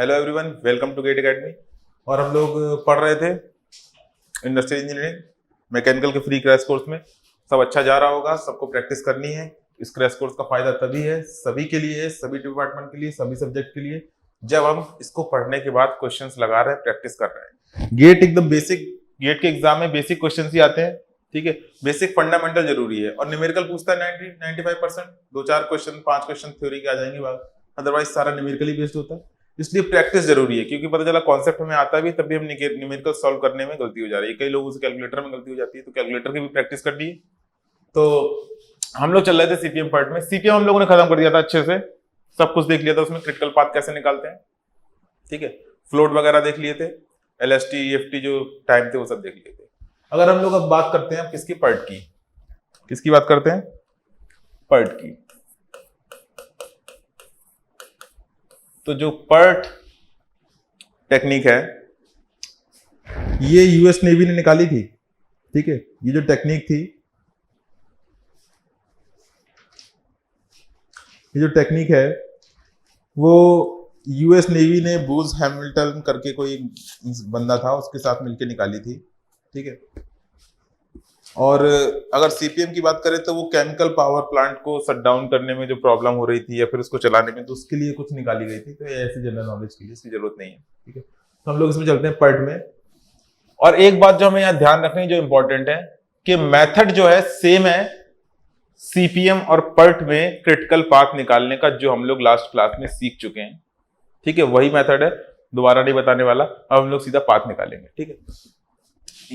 Hello everyone, welcome to GATE Academy. और हम लोग पढ़ रहे थे इंडस्ट्रियल इंजीनियरिंग मैकेनिकल के फ्री क्रैश कोर्स में। सब अच्छा जा रहा होगा, सबको प्रैक्टिस करनी है। इस क्रैश कोर्स का फायदा तभी है, सभी के लिए, सभी डिपार्टमेंट के लिए, सभी सब्जेक्ट के लिए, जब हम इसको पढ़ने के बाद क्वेश्चंस लगा रहे हैं, प्रैक्टिस कर रहे हैं। गेट एकदम बेसिक, गेट के एग्जाम में बेसिक क्वेश्चन ही आते हैं, ठीक है। बेसिक फंडामेंटल जरूरी है। और न्यूमेरिकल पूछता है 95%, 2-4 क्वेश्चन, 5 क्वेश्चन थ्योरी के आ जाएंगे, अदरवाइज सारा न्यूमेरिकली बेस्ड होता है। इसलिए प्रैक्टिस जरूरी है, क्योंकि पता चला कॉन्सेप्ट हमें आता भी, तब भी हम न्यूमेरिकल सॉल्व करने में गलती हो जा रही है। कई लोगों से कैलकुलेटर में गलती हो जाती है, तो कैलकुलेटर की भी प्रैक्टिस करनी है। तो हम लोग चल रहे थे सीपीएम पार्ट में। सीपीएम हम लोगों ने खत्म कर दिया था अच्छे से, सब कुछ देख लिया था। उसमें क्रिटिकल पाथ कैसे निकालते हैं, ठीक है, फ्लोट वगैरह देख लिए थे, एलएसटी ईएफटी जो टाइम थे वो सब देख लिए थे। अगर हम लोग अब बात करते हैं किसकी, पर्ट की, किसकी बात करते हैं, पर्ट की। तो जो पर्ट टेक्निक है, ये यूएस नेवी ने निकाली थी, ठीक है। ये जो टेक्निक थी, ये जो टेक्निक है वो यूएस नेवी ने बूज हैमिल्टन करके कोई बंदा था, उसके साथ मिलकर निकाली थी, ठीक है। और अगर सीपीएम की बात करें तो वो केमिकल पावर प्लांट को शट डाउन करने में जो प्रॉब्लम हो रही थी या फिर उसको चलाने में, तो उसके लिए कुछ निकाली गई थी। तो ये ऐसी जनरल नॉलेज के लिए इसकी जरूरत नहीं है, ठीक है। तो हम लोग इसमें चलते हैं पर्ट में। और एक बात जो हमें यहाँ ध्यान रखनी, जो इंपॉर्टेंट है, कि मेथड जो है सेम है सीपीएम और पर्ट में क्रिटिकल पाथ निकालने का, जो हम लोग लास्ट क्लास में सीख चुके हैं, ठीक है। वही मेथड है, दोबारा नहीं बताने वाला। अब हम लोग सीधा पाथ निकालेंगे, ठीक है।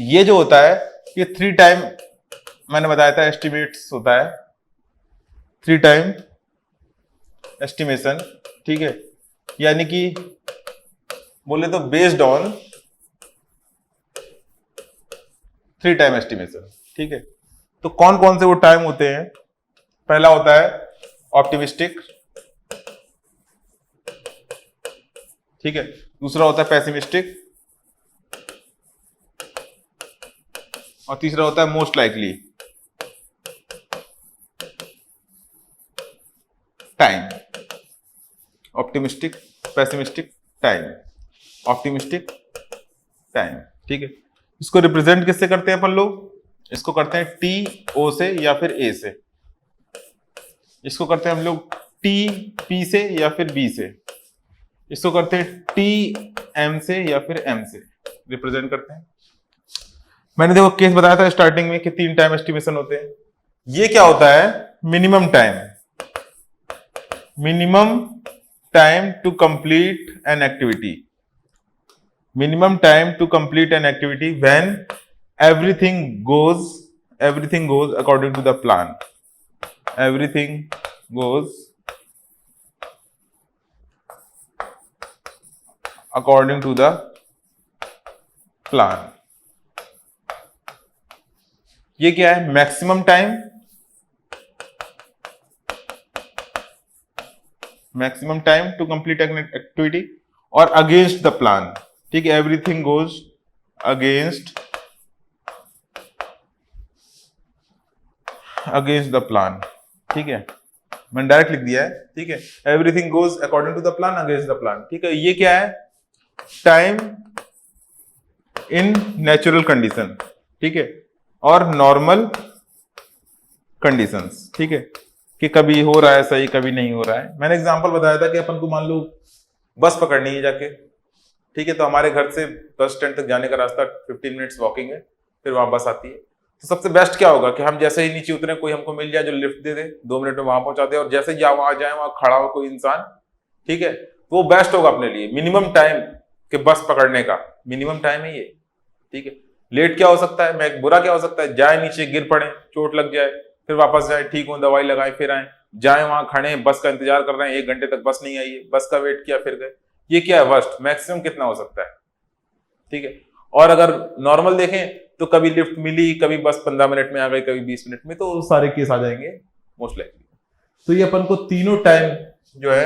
ये जो होता है, ये 3 टाइम मैंने बताया था एस्टिमेट्स होता है, 3 टाइम एस्टिमेशन, ठीक है। यानी कि बोले तो बेस्ड ऑन 3 टाइम एस्टिमेशन, ठीक है। तो कौन कौन से वो टाइम होते हैं? पहला होता है ऑप्टिमिस्टिक, ठीक है। दूसरा होता है पेसिमिस्टिक, और तीसरा होता है most likely time. Optimistic, pessimistic, time, optimistic, time, ठीक है। इसको रिप्रेजेंट किससे करते हैं अपन लोग? इसको करते हैं टी ओ से या फिर ए से। इसको करते हैं हम लोग टी पी से या फिर बी से। इसको करते हैं टी एम से या फिर एम से रिप्रेजेंट करते हैं। मैंने देखो केस बताया था स्टार्टिंग में कि 3 टाइम एस्टिमेशन होते हैं। ये क्या होता है? Minimum time, minimum time to complete an activity, minimum time to complete an activity when everything goes according to the plan, everything goes according to the plan। ये क्या है? Maximum time, maximum time to complete an activity, और against the plan, ठीक है। Everything goes against the plan, ठीक है। मैंने direct लिख दिया है, ठीक है। Everything goes according to the plan, against the plan, ठीक है। ये क्या है? टाइम इन नेचुरल कंडीशन, ठीक है, और नॉर्मल कंडीशंस, ठीक है, कि कभी हो रहा है सही, कभी नहीं हो रहा है। मैंने एग्जांपल बताया था कि अपन को मान लो बस पकड़नी है जाके, ठीक है। तो हमारे घर से बस स्टैंड तक जाने का रास्ता 15 मिनट्स वॉकिंग है, फिर वहां बस आती है। तो सबसे बेस्ट क्या होगा कि हम जैसे ही नीचे उतरे, कोई हमको मिल जाए जो लिफ्ट दे दे, 2 मिनट में वहां पहुंचा दे, और जैसे ही वहां जाए वहां खड़ा हो कोई इंसान, ठीक है, तो वो बेस्ट होगा अपने लिए। मिनिमम टाइम के बस पकड़ने का मिनिमम टाइम है ये, ठीक है। लेट क्या हो सकता है, मैं बुरा क्या हो सकता है? जाए नीचे, गिर पड़े, चोट लग जाए, फिर वापस जाए, ठीक हो, दवाई लगाए, फिर आए, जाए वहां खड़े, बस का इंतजार कर रहे हैं, 1 घंटे तक बस नहीं आई है, बस का वेट किया, फिर गए। ये क्या है? वर्स्ट। मैक्सिमम कितना हो सकता है, ठीक है। और अगर नॉर्मल देखें तो कभी लिफ्ट मिली, कभी बस 15 मिनट में आ गई, कभी 20 मिनट में, तो सारे केस आ जाएंगे मोस्ट लाइकली। तो ये अपन को तीनों टाइम जो है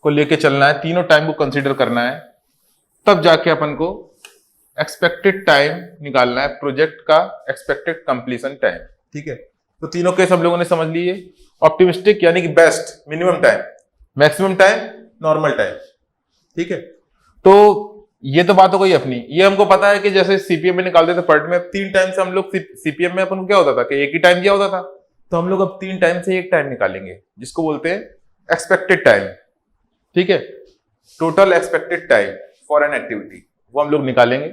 को लेके चलना है, तीनों टाइम को कंसीडर करना है, तब जाके अपन को एक्सपेक्टेड टाइम निकालना है, प्रोजेक्ट का एक्सपेक्टेड कंप्लीशन टाइम, ठीक है। तो तीनों केस हम लोगों ने समझ लिए। ऑप्टिमिस्टिक यानी कि best, minimum time, maximum time, normal time. ठीक है, तो ये तो बात हो गई अपनी। ये हमको पता है कि जैसे सीपीएम में निकालते थे पर्ट में, 3 टाइम से हम लोग सीपीएम में अपन को क्या होता था कि एक ही टाइम दिया होता था, तो हम लोग अब 3 टाइम से एक टाइम निकालेंगे जिसको बोलते हैं एक्सपेक्टेड टाइम। ठीक है, total expected time for an activity, वो हम लोग निकालेंगे।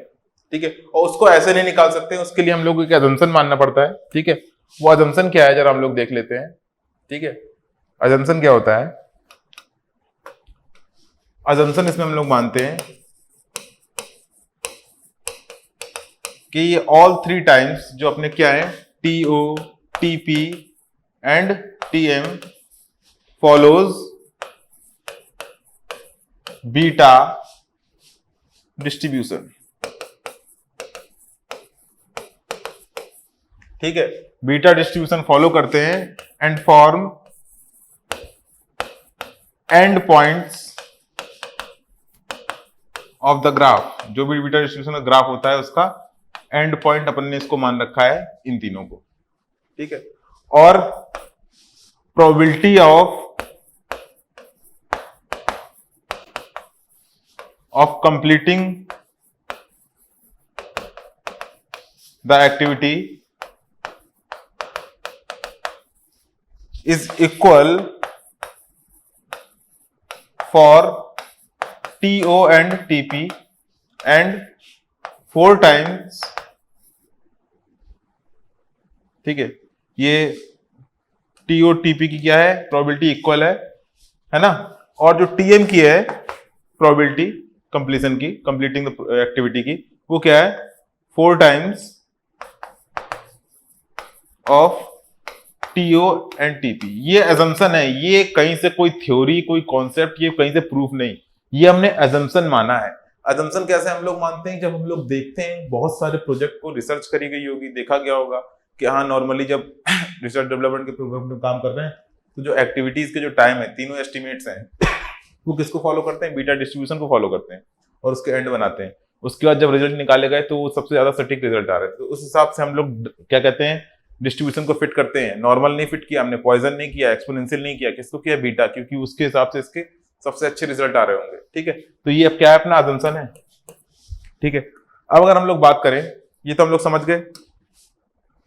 ठीक है, और उसको ऐसे नहीं निकाल सकते, उसके लिए हम लोग को एक अजम्पशन मानना पड़ता है। ठीक है, वो अजम्पशन क्या है जरा हम लोग देख लेते हैं। ठीक है, अजम्पशन क्या होता है? अजम्पशन इसमें हम लोग मानते हैं कि ये ऑल 3 टाइम्स जो अपने क्या है, TO, TP and TM follows beta distribution. ठीक है, बीटा डिस्ट्रीब्यूशन फॉलो करते हैं and form end points of the graph. जो भी बीटा डिस्ट्रीब्यूशन का ग्राफ होता है उसका एंड पॉइंट अपन ने इसको मान रखा है इन तीनों को। ठीक है, और probability of completing the activity is equal for TO and TP and 4 times। ठीक है, ये TO TP की क्या है, प्रोबेबिलिटी इक्वल है ना, और जो TM की है प्रोबेबिलिटी कंप्लीशन की, कंप्लीटिंग द एक्टिविटी की, वो क्या है 4 times of TO and TP. ये अजम्पशन है, ये कहीं से कोई थ्योरी, कोई कॉन्सेप्ट, ये कहीं से प्रूफ नहीं, ये हमने अजम्पशन माना है। अजम्पशन कैसे हम लोग मानते हैं? जब हम लोग देखते हैं बहुत सारे प्रोजेक्ट को, रिसर्च करी गई होगी, देखा गया होगा कि हाँ नॉर्मली जब रिसर्च डेवलपमेंट के प्रोग्राम में काम कर रहे हैं तो जो एक्टिविटीज के जो टाइम है, तीनों एस्टिमेट्स हैं, वो किसको फॉलो करते हैं? बीटा डिस्ट्रीब्यूशन को फॉलो करते हैं और उसके एंड बनाते हैं। उसके बाद जब रिजल्ट निकाले गए तो सबसे ज्यादा सटीक रिजल्ट आ रहे थे, तो उस हिसाब से हम लोग क्या कहते हैं, डिस्ट्रीब्यूशन को फिट करते हैं। नॉर्मल नहीं फिट किया हमने, पॉइजन नहीं किया, एक्सपोनेंशियल नहीं किया, किसको किया? बीटा, क्योंकि उसके हिसाब से इसके सबसे अच्छे रिजल्ट आ रहे होंगे। ठीक है, तो ये अब क्या है, अपना अजम्पशन है। ठीक है, अब अगर हम लोग बात करें, ये तो हम लोग समझ गए।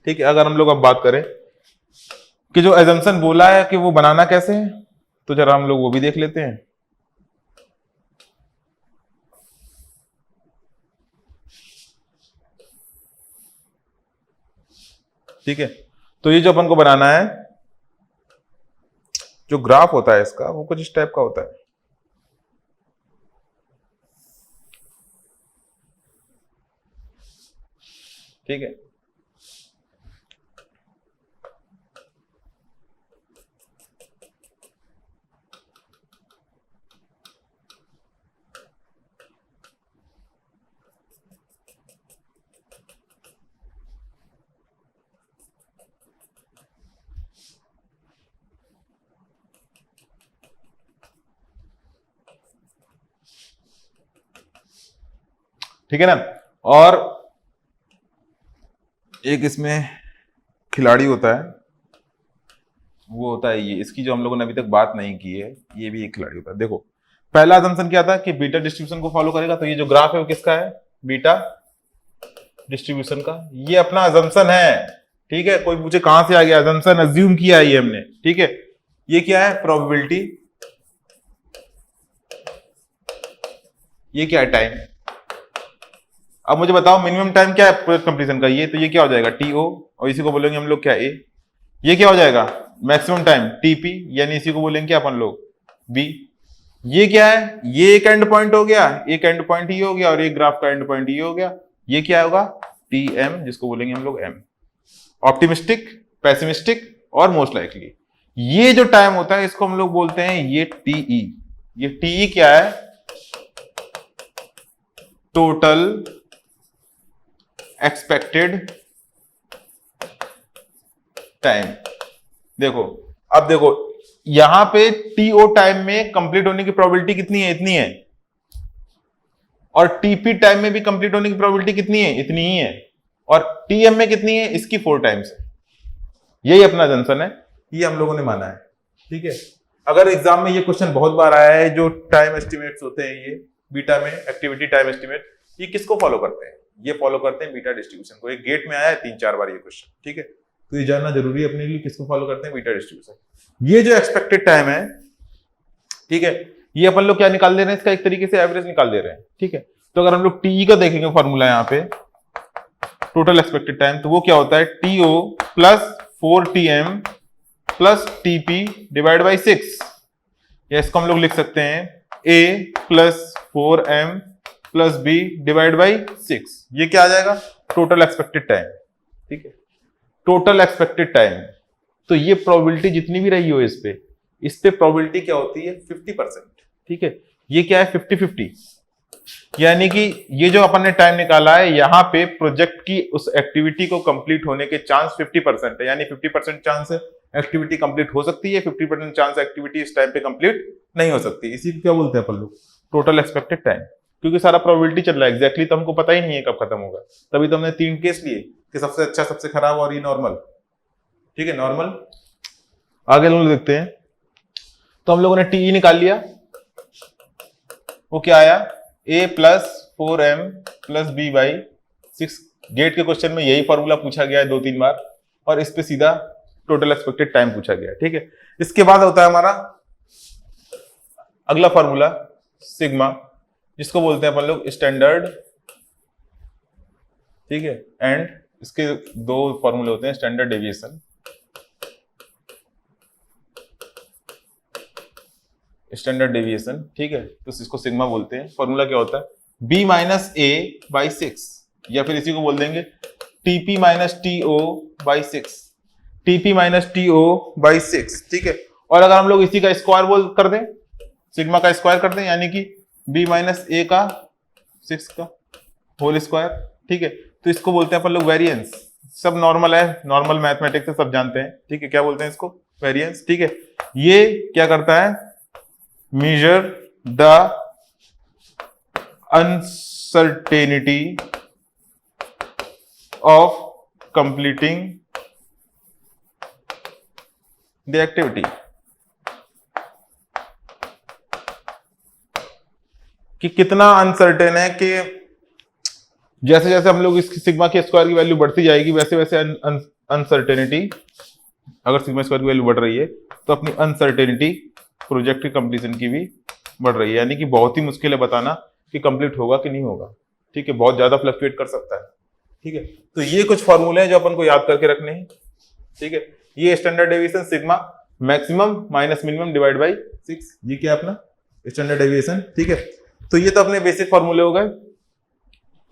ठीक है, अगर हम लोग अब बात करें कि जो अजम्पशन बोला है कि वो बनाना कैसे है, तो जरा हम लोग वो भी देख लेते हैं। ठीक है, तो ये जो अपन को बनाना है, जो ग्राफ होता है इसका, वो कुछ इस टाइप का होता है। ठीक है, ठीक है ना, और एक इसमें खिलाड़ी होता है, वो होता है ये, इसकी जो हम लोगों ने अभी तक बात नहीं की है, ये भी एक खिलाड़ी होता है। देखो, पहला असम्पशन क्या था कि बीटा डिस्ट्रीब्यूशन को फॉलो करेगा, तो ये जो ग्राफ है वो किसका है? बीटा डिस्ट्रीब्यूशन का। ये अपना असम्पशन है। ठीक है, कोई पूछे कहां से आ गया, असम्पशन अज्यूम किया है ये हमने। ठीक है, ये क्या है? प्रोबेबिलिटी, ये क्या है? टाइम। अब मुझे बताओ मिनिमम टाइम क्या है प्रोजेक्ट कंप्लीशन का? ये तो ये क्या हो जाएगा? टीओ, और इसी को बोलेंगे हम लोग क्या? ए। ये क्या हो जाएगा? मैक्सिमम टाइम टीपी, यानी इसी को बोलेंगे क्या अपन लोग? बी। ये क्या है? ये एक एंड पॉइंट हो गया, एक एंड पॉइंट ही हो गया, और एक ग्राफ का एंड पॉइंट ही हो गया। ये क्या होगा? टी एम, जिसको बोलेंगे हम लोग एम। ऑप्टिमिस्टिक, पेसिमिस्टिक और मोस्ट लाइकली। ये जो टाइम होता है इसको हम लोग बोलते हैं ये टीई। ये टीई क्या है? Total expected time. देखो, अब देखो यहां पे टीओ टाइम में कंप्लीट होने की प्रोबेबिलिटी कितनी है? इतनी है। और टीपी टाइम में भी कंप्लीट होने की प्रोबेबिलिटी कितनी है? इतनी ही है। और टीएम में कितनी है? इसकी 4 टाइम्स है। यही अपना जंक्शन है, ये हम लोगों ने माना है। ठीक है, अगर एग्जाम में ये क्वेश्चन बहुत बार आया है, जो टाइम एस्टिमेट्स होते हैं ये बीटा में, एक्टिविटी टाइम एस्टिमेट, ये किसको फॉलो करते हैं? ये फॉलो करते हैं बीटा डिस्ट्रीब्यूशन को। एक गेट में आया है 3-4 बार ये क्वेश्चन, ठीक है, तो ये जानना जरूरी है अपने लिए, किसको फॉलो करते हैं? Beta distribution. ये जो एक्सपेक्टेड टाइम है, ठीक है, ये अपन लोग क्या निकाल दे रहे हैं? इसका एक तरीके से एवरेज निकाल दे रहे हैं, ठीक है। तो अगर हम लोग टी का देखेंगे फॉर्मूला यहाँ पे, टोटल एक्सपेक्टेड टाइम, तो वो क्या होता है? T O plus 4tm plus T P divide by 6, या इसको हम लोग लिख सकते हैं A plus 4m plus B divide by 6। ये क्या आ जाएगा? टोटल एक्सपेक्टेड टाइम, ठीक है, टोटल एक्सपेक्टेड टाइम। तो ये प्रोबेबिलिटी जितनी भी रही हो इस पे प्रोबेबिलिटी क्या होती है? 50%, ठीक है। ये क्या है? 50-50, यानी कि ये जो अपन ने टाइम निकाला है, यहाँ पे प्रोजेक्ट की उस एक्टिविटी को कंप्लीट होने के चांस 50% है, यानी 50% चांस एक्टिविटी कंप्लीट हो सकती है, 50% चांस एक्टिविटी इस टाइम पे कंप्लीट नहीं हो सकती। इसी को क्या बोलते हैं अपन लोग? Total expected time. क्योंकि सारा प्रोबेबिलिटी चल रहा है एग्जैक्टली, तो हमको पता ही नहीं है कब खत्म होगा। तभी तो हमने 3 केस लिए कि सबसे अच्छा, सबसे खराब और ये नॉर्मल, ठीक है, नॉर्मल। आगे लोग देखते हैं, तो हम लोगों ने टीई निकाल लिया, वो क्या आया? a plus 4m plus B by 6। GATE के क्वेश्चन में यही फॉर्मूला पूछा गया है 2-3 बार, और इस पे सीधा टोटल एक्सपेक्टेड टाइम पूछा गया है, ठीक है। इसके बाद होता है हमारा अगला फॉर्मूला सिग्मा, जिसको बोलते हैं अपन लोग स्टैंडर्ड, ठीक है, एंड इसके 2 फॉर्मूले होते हैं, स्टैंडर्ड डेविएशन, स्टैंडर्ड डेविएशन, ठीक है, तो इसको सिग्मा बोलते हैं। फॉर्मूला क्या होता है? b माइनस ए बाई 6, या फिर इसी को बोल देंगे TP minus TO by 6, TP minus TO by 6, ठीक है। और अगर हम लोग इसी का स्क्वायर बोल कर दें, सिग्मा का स्क्वायर कर दें, यानी कि b माइनस ए का 6 का होल स्क्वायर, ठीक है, तो इसको बोलते हैं अपन लोग वेरिएंस। सब नॉर्मल है, नॉर्मल मैथमेटिक्स से सब जानते हैं, ठीक है, क्या बोलते हैं इसको? वेरिएंस, ठीक है। ये क्या करता है? measure the uncertainty of completing the activity, कि कितना अनसर्टेन है, कि जैसे जैसे हम लोग इस सिग्मा के स्क्वायर की वैल्यू बढ़ती जाएगी, वैसे वैसे अनसर्टेनिटी, अगर सिग्मा स्क्वायर की वैल्यू बढ़ रही है तो अपनी अनसर्टेनिटी प्रोजेक्ट की कंप्लीशन की भी बढ़ रही है, यानी कि बहुत ही मुश्किल है बताना कि कंप्लीट होगा कि नहीं होगा, ठीक है, बहुत ज्यादा फ्लक्चुएट कर सकता है, ठीक है। तो ये कुछ फॉर्मूले हैं जो अपन को याद करके रखने हैं, ठीक है। ये standard deviation sigma, maximum minus minimum divide by 6, ये क्या अपना स्टैंडर्ड डेविएशन, ठीक है। तो ये तो अपने बेसिक फॉर्मूले हो गए,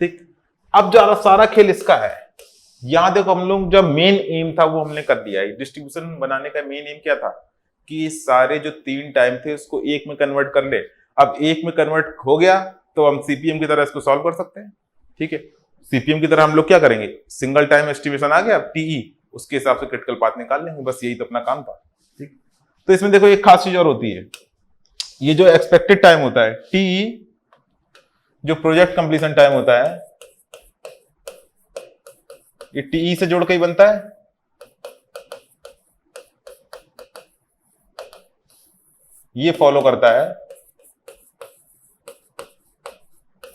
ठीक। अब ज्यादा सारा खेल इसका है। यहां देखो, हम लोग जब मेन एम था वो हमने कर दिया है। डिस्ट्रीब्यूशन बनाने का मेन एम क्या था? कि सारे जो 3 टाइम थे उसको एक में कन्वर्ट कर ले। अब एक में कन्वर्ट हो गया तो हम सीपीएम की तरह इसको सॉल्व कर सकते हैं, ठीक है। सीपीएम की तरह हम लोग क्या करेंगे? सिंगल टाइम एस्टिमेशन आ गया टीई, उसके हिसाब से क्रिटिकल पाथ निकाल लेंगे, बस यही तो अपना काम था, ठीक। तो इसमें देखो एक खास चीज और होती है, ये जो एक्सपेक्टेड टाइम होता है टीई, जो प्रोजेक्ट कंप्लीशन टाइम होता है, ये टीई से जोड़ के ही बनता है। ये फॉलो करता है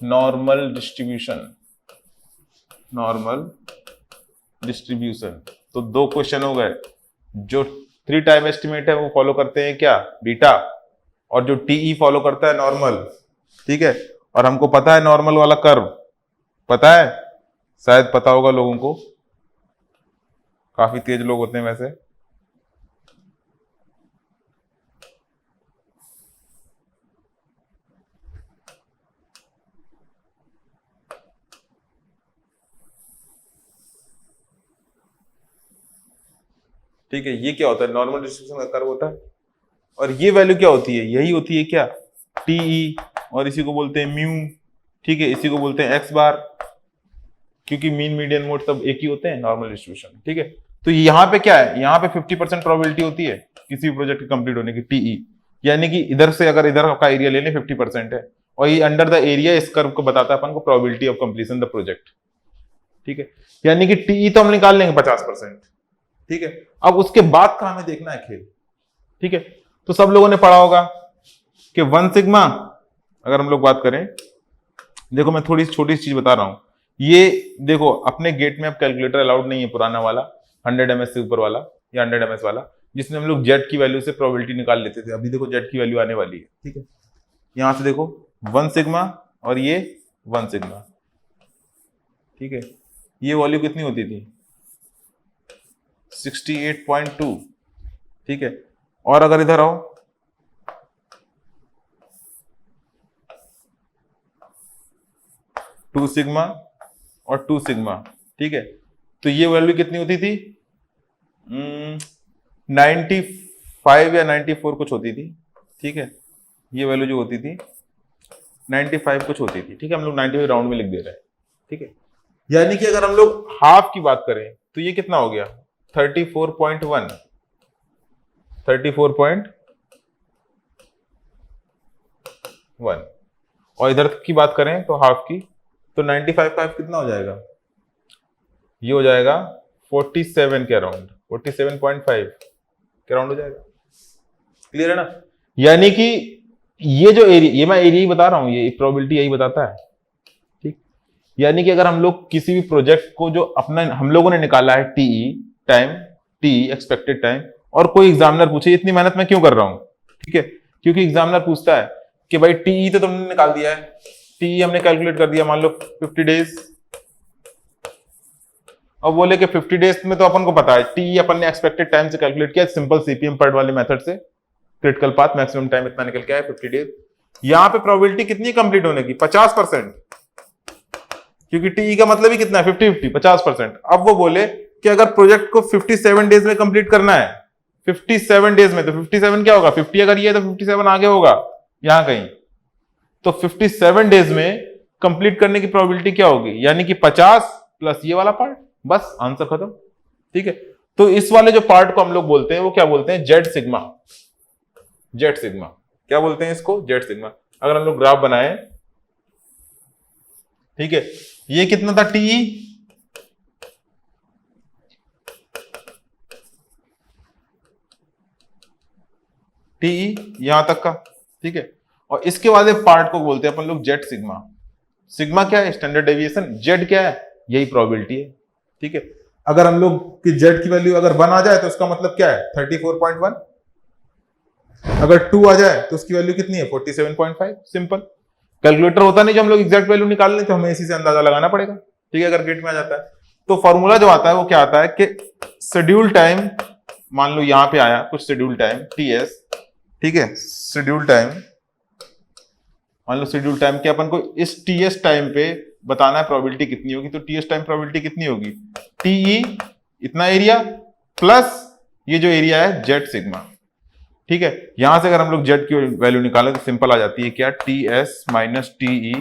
नॉर्मल डिस्ट्रीब्यूशन, नॉर्मल डिस्ट्रीब्यूशन। तो 2 क्वेश्चन हो गए। जो 3 टाइम एस्टिमेट है वो फॉलो करते हैं क्या? बीटा। और जो टीई फॉलो करता है नॉर्मल, ठीक है। और हमको पता है नॉर्मल वाला कर्व, पता है, शायद पता होगा लोगों को, काफी तेज लोग होते हैं वैसे। ठीक है, ये क्या होता है? नॉर्मल डिस्ट्रीब्यूशन का कर्व होता है। और ये वैल्यू क्या होती है? यही होती है क्या? टीई, और इसी को बोलते हैं म्यू, ठीक है, इसी को बोलते हैं एक्स बार, क्योंकि मीन मीडियन मोड सब एक ही होते हैं नॉर्मल डिस्ट्रीब्यूशन, ठीक है। तो यहाँ पे क्या है? यहाँ पे 50% प्रोबेबिलिटी होती है किसी भी प्रोजेक्ट के कंप्लीट होने की, टीई, यानी कि इधर से अगर इधर का एरिया ले लें 50% है, और ये अंडर द एरिया इस कर्व को बताता है अपन को probability of completion the project, ठीक है। यानी कि टीई तो हम निकाल लेंगे 50%, ठीक है। अब उसके बाद का हमें देखना है खेल, ठीक है। तो सब लोगों ने पढ़ा होगा कि 1 सिग्मा, अगर हम लोग बात करें, देखो मैं थोड़ी छोटी सी चीज बता रहा हूं, ये देखो अपने गेट में अब कैलकुलेटर अलाउड नहीं है, पुराना वाला 100 ms से ऊपर वाला या 100 ms वाला, जिसमें हम लोग जेड की वैल्यू से प्रोबेबिलिटी निकाल लेते थे। अभी देखो जेड की वैल्यू आने वाली है, ठीक है, यहां से देखो 1 सिग्मा और ये 1 सिग्मा, ठीक है, ये वैल्यू कितनी होती थी 68.2, ठीक है, और अगर इधर आओ 2 सिग्मा और 2 सिग्मा, ठीक है, तो ये वैल्यू कितनी होती थी 95 या 94 कुछ होती थी, ठीक है, ये वैल्यू जो होती थी 95 कुछ होती थी, ठीक है, हम लोग 95 राउंड में लिख दे रहे हैं, ठीक है, यानी कि अगर हम लोग हाफ की बात करें तो ये कितना हो गया 34.1, 34.1, और इधर की बात करें तो हाफ की, तो 95 कितना हो जाएगा, ये हो जाएगा 47 के अराउंड, 47.5 के अराउंड हो जाएगा। क्लियर है ना? यानी कि ये जो एरिया, ये मैं एरिया ही बता रहा हूं, ये प्रोबेबिलिटी यही बताता है, ठीक, यानी कि अगर हम लोग किसी भी प्रोजेक्ट को जो अपना हम लोगों ने निकाला है TE time, TE expected time, और कोई एग्जामिनर पूछे इतनी मेहनत मैं क्यों कर रहा हूं, ठीक है, क्योंकि एग्जामिनर पूछता है कि भाई टीई तो तुमने निकाल दिया है, टीई हमने कैलकुलेट कर दिया, मान लो 50 डेज, अब बोले कि 50 डेज में तो अपन को पता है टीई अपन ने एक्सपेक्टेड टाइम से कैलकुलेट किया, सिंपल सीपीएम पर्ट वाले मेथड से, क्रिटिकल पाथ मैक्सिमम टाइम इतना निकल के आया 50 डेज। यहां पे प्रोबेबिलिटी कितनी कंप्लीट होने की 50%, क्योंकि टीई का मतलब ही कितना है 50-50, 50%। अब वो बोले कि अगर प्रोजेक्ट को 57 डेज में कंप्लीट करना है, 57 डेज में, तो 57 क्या होगा, 50 अगर ये तो 57 आगे होगा यहां कहीं, तो 57 डेज में कंप्लीट करने की प्रोबेबिलिटी क्या होगी, यानी कि 50 प्लस ये वाला पार्ट, बस आंसर खत्म, ठीक है। तो इस वाले जो पार्ट को हम लोग बोलते हैं वो क्या बोलते हैं, जेड सिग्मा, जेड सिग्मा क्या बोलते हैं इसको, जेड सिग्मा। अगर हम लोग ग्राफ बनाए, ठीक है, ये कितना था टीई, टीई यहां तक का, ठीक है, और इसके बाद पार्ट को बोलते हैं अपन लोग जेड सिग्मा। सिग्मा क्या है, स्टैंडर्ड डेविएशन, जेड क्या है, यही प्रोबेबिलिटी है, ठीक है। अगर हम लोग की जेड की वैल्यू अगर 1 आ जाए तो उसका मतलब क्या है 34.1, अगर 2 आ जाए तो उसकी वैल्यू कितनी है 47.5, सिंपल। कैलकुलेटर होता नहीं जो हम लोग एग्जैक्ट वैल्यू निकाल लें, तो हमें इसी से अंदाजा लगाना पड़ेगा, ठीक है, अगर गेट में आ जाता है तो फॉर्मूला जो आता है वो क्या आता है कि शेड्यूल टाइम, मान लो यहां पे आया कुछ शेड्यूल टाइम टीएस, ठीक है, शेड्यूल टाइम, मान लो शेड्यूल टाइम के अपन को इस टीएस टाइम पे बताना है प्रोबेबिलिटी कितनी होगी, तो टीएस टाइम प्रोबेबिलिटी कितनी होगी, टीई इतना एरिया प्लस ये जो एरिया है जेड सिग्मा, ठीक है। यहां से अगर हम लोग जेड की वैल्यू निकालें तो सिंपल आ जाती है क्या, TS minus TE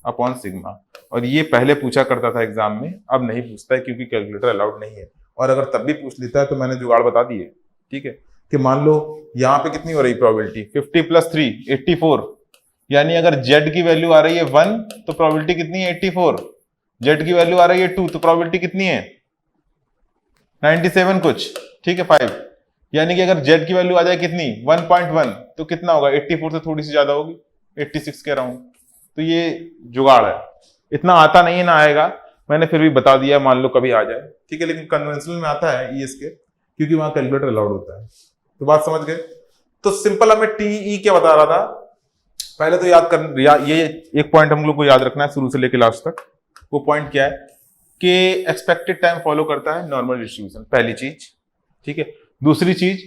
upon sigma, और ये पहले पूछा करता था एग्जाम में, अब नहीं पूछता है क्योंकि कैलकुलेटर अलाउड नहीं है, और अगर तब भी पूछ लेता है तो मैंने जुगाड़ बता दिए, ठीक है, कि मान लो यहां पे कितनी हो रही प्रोबेबिलिटी 50 प्लस 3 84, यानी अगर जेड की वैल्यू आ रही है 1 तो प्रोबेबिलिटी कितनी है 84, जेड की वैल्यू आ रही है 2 तो प्रोबेबिलिटी कितनी है 97 कुछ, ठीक है 5, यानी कि अगर जेड की वैल्यू आ जाए कितनी 1.1 तो कितना होगा 84 से थोड़ी सी ज्यादा होगी 86 के अराउंड। तो ये जुगाड़ है, इतना आता नहीं है ना आएगा, मैंने फिर भी बता दिया, मान लो कभी आ जाए, ठीक है, लेकिन कन्वेंशनल में आता है ईएस के, क्योंकि वहां कैलकुलेटर अलाउड होता है। तो बात समझ गए। तो सिंपल हमें टीई क्या बता रहा था, पहले तो ये एक पॉइंट हम लोग को याद रखना है शुरू से लेकर लास्ट तक। वो पॉइंट क्या है कि एक्सपेक्टेड टाइम फॉलो करता है नॉर्मल डिस्ट्रीब्यूशन, पहली चीज, ठीक है। दूसरी चीज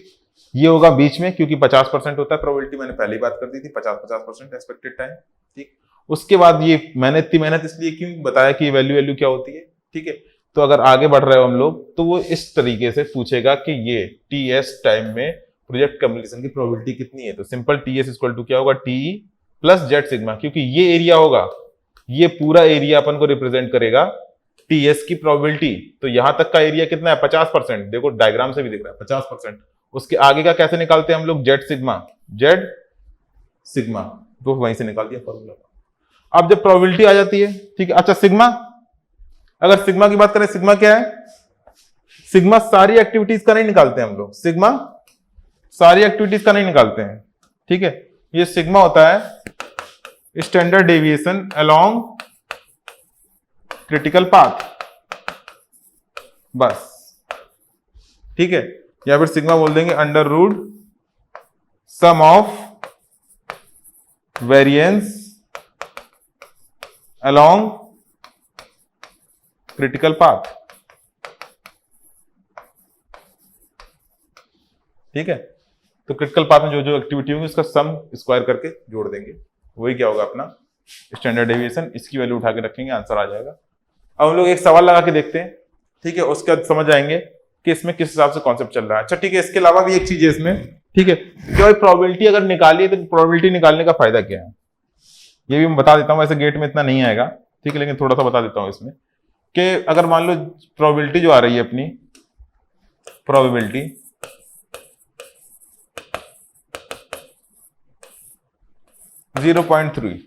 ये होगा बीच में, क्योंकि 50% होता है प्रोबेबिलिटी, मैंने पहली बात कर दी थी 50% एक्सपेक्टेड टाइम, ठीक। उसके बाद ये मैंने इतनी मेहनत इसलिए क्यों बताया कि वैल्यू क्या होती है, ठीक है। तो अगर आगे बढ़ रहे हो हम लोग तो वो इस तरीके से पूछेगा कि ये टीएस टाइम में प्रोजेक्ट कंप्लीशन की प्रोबेबिलिटी कितनी है, तो सिंपल टीएस इक्वल टू क्या होगा टीई प्लस जेड सिग्मा, क्योंकि ये एरिया होगा, ये पूरा एरिया अपन को रिप्रेजेंट करेगा टीएस की प्रोबेबिलिटी। तो यहां तक का एरिया कितना है 50%, देखो डायग्राम से भी दिख रहा है 50%। उसके आगे का कैसे निकालते हैं हम लोग, जेड सिग्मा, जेड सिग्मा, तो वहीं से निकाल दिया फॉर्मूला। अब जब प्रोबेबिलिटी आ जाती है, ठीक है, अच्छा सिग्मा, अगर सिग्मा की बात करें, सिग्मा क्या है, सिग्मा सारी एक्टिविटीज का नहीं निकालते हम लोग, सिग्मा सारी एक्टिविटीज का नहीं निकालते हैं, ठीक है। ये सिग्मा होता है standard deviation along critical path, बस, ठीक है। या फिर सिग्मा बोल देंगे under root sum of variance along critical path, ठीक है। तो क्रिटिकल पाथ में जो जो एक्टिविटी होगी उसका सम स्क्वायर करके जोड़ देंगे, वही क्या होगा अपना स्टैंडर्ड डेविएशन। इसकी वैल्यू उठा के रखेंगे, आंसर आ जाएगा। अब हम लोग एक सवाल लगा के देखते हैं, ठीक है। उसके बाद समझ आएंगे कि इसमें किस हिसाब से कॉन्सेप्ट चल रहा है। अच्छा ठीक है, इसके अलावा भी एक चीज है इसमें, ठीक है। क्या प्रोबेबिलिटी अगर निकालिए तो प्रोबेबिलिटी निकालने का फायदा क्या है, ये भी मैं बता देता हूँ। वैसे गेट में इतना नहीं आएगा, ठीक है, लेकिन थोड़ा सा बता देता हूँ इसमें कि अगर मान लो प्रोबेबिलिटी जो आ रही है अपनी, प्रोबेबिलिटी 0.3,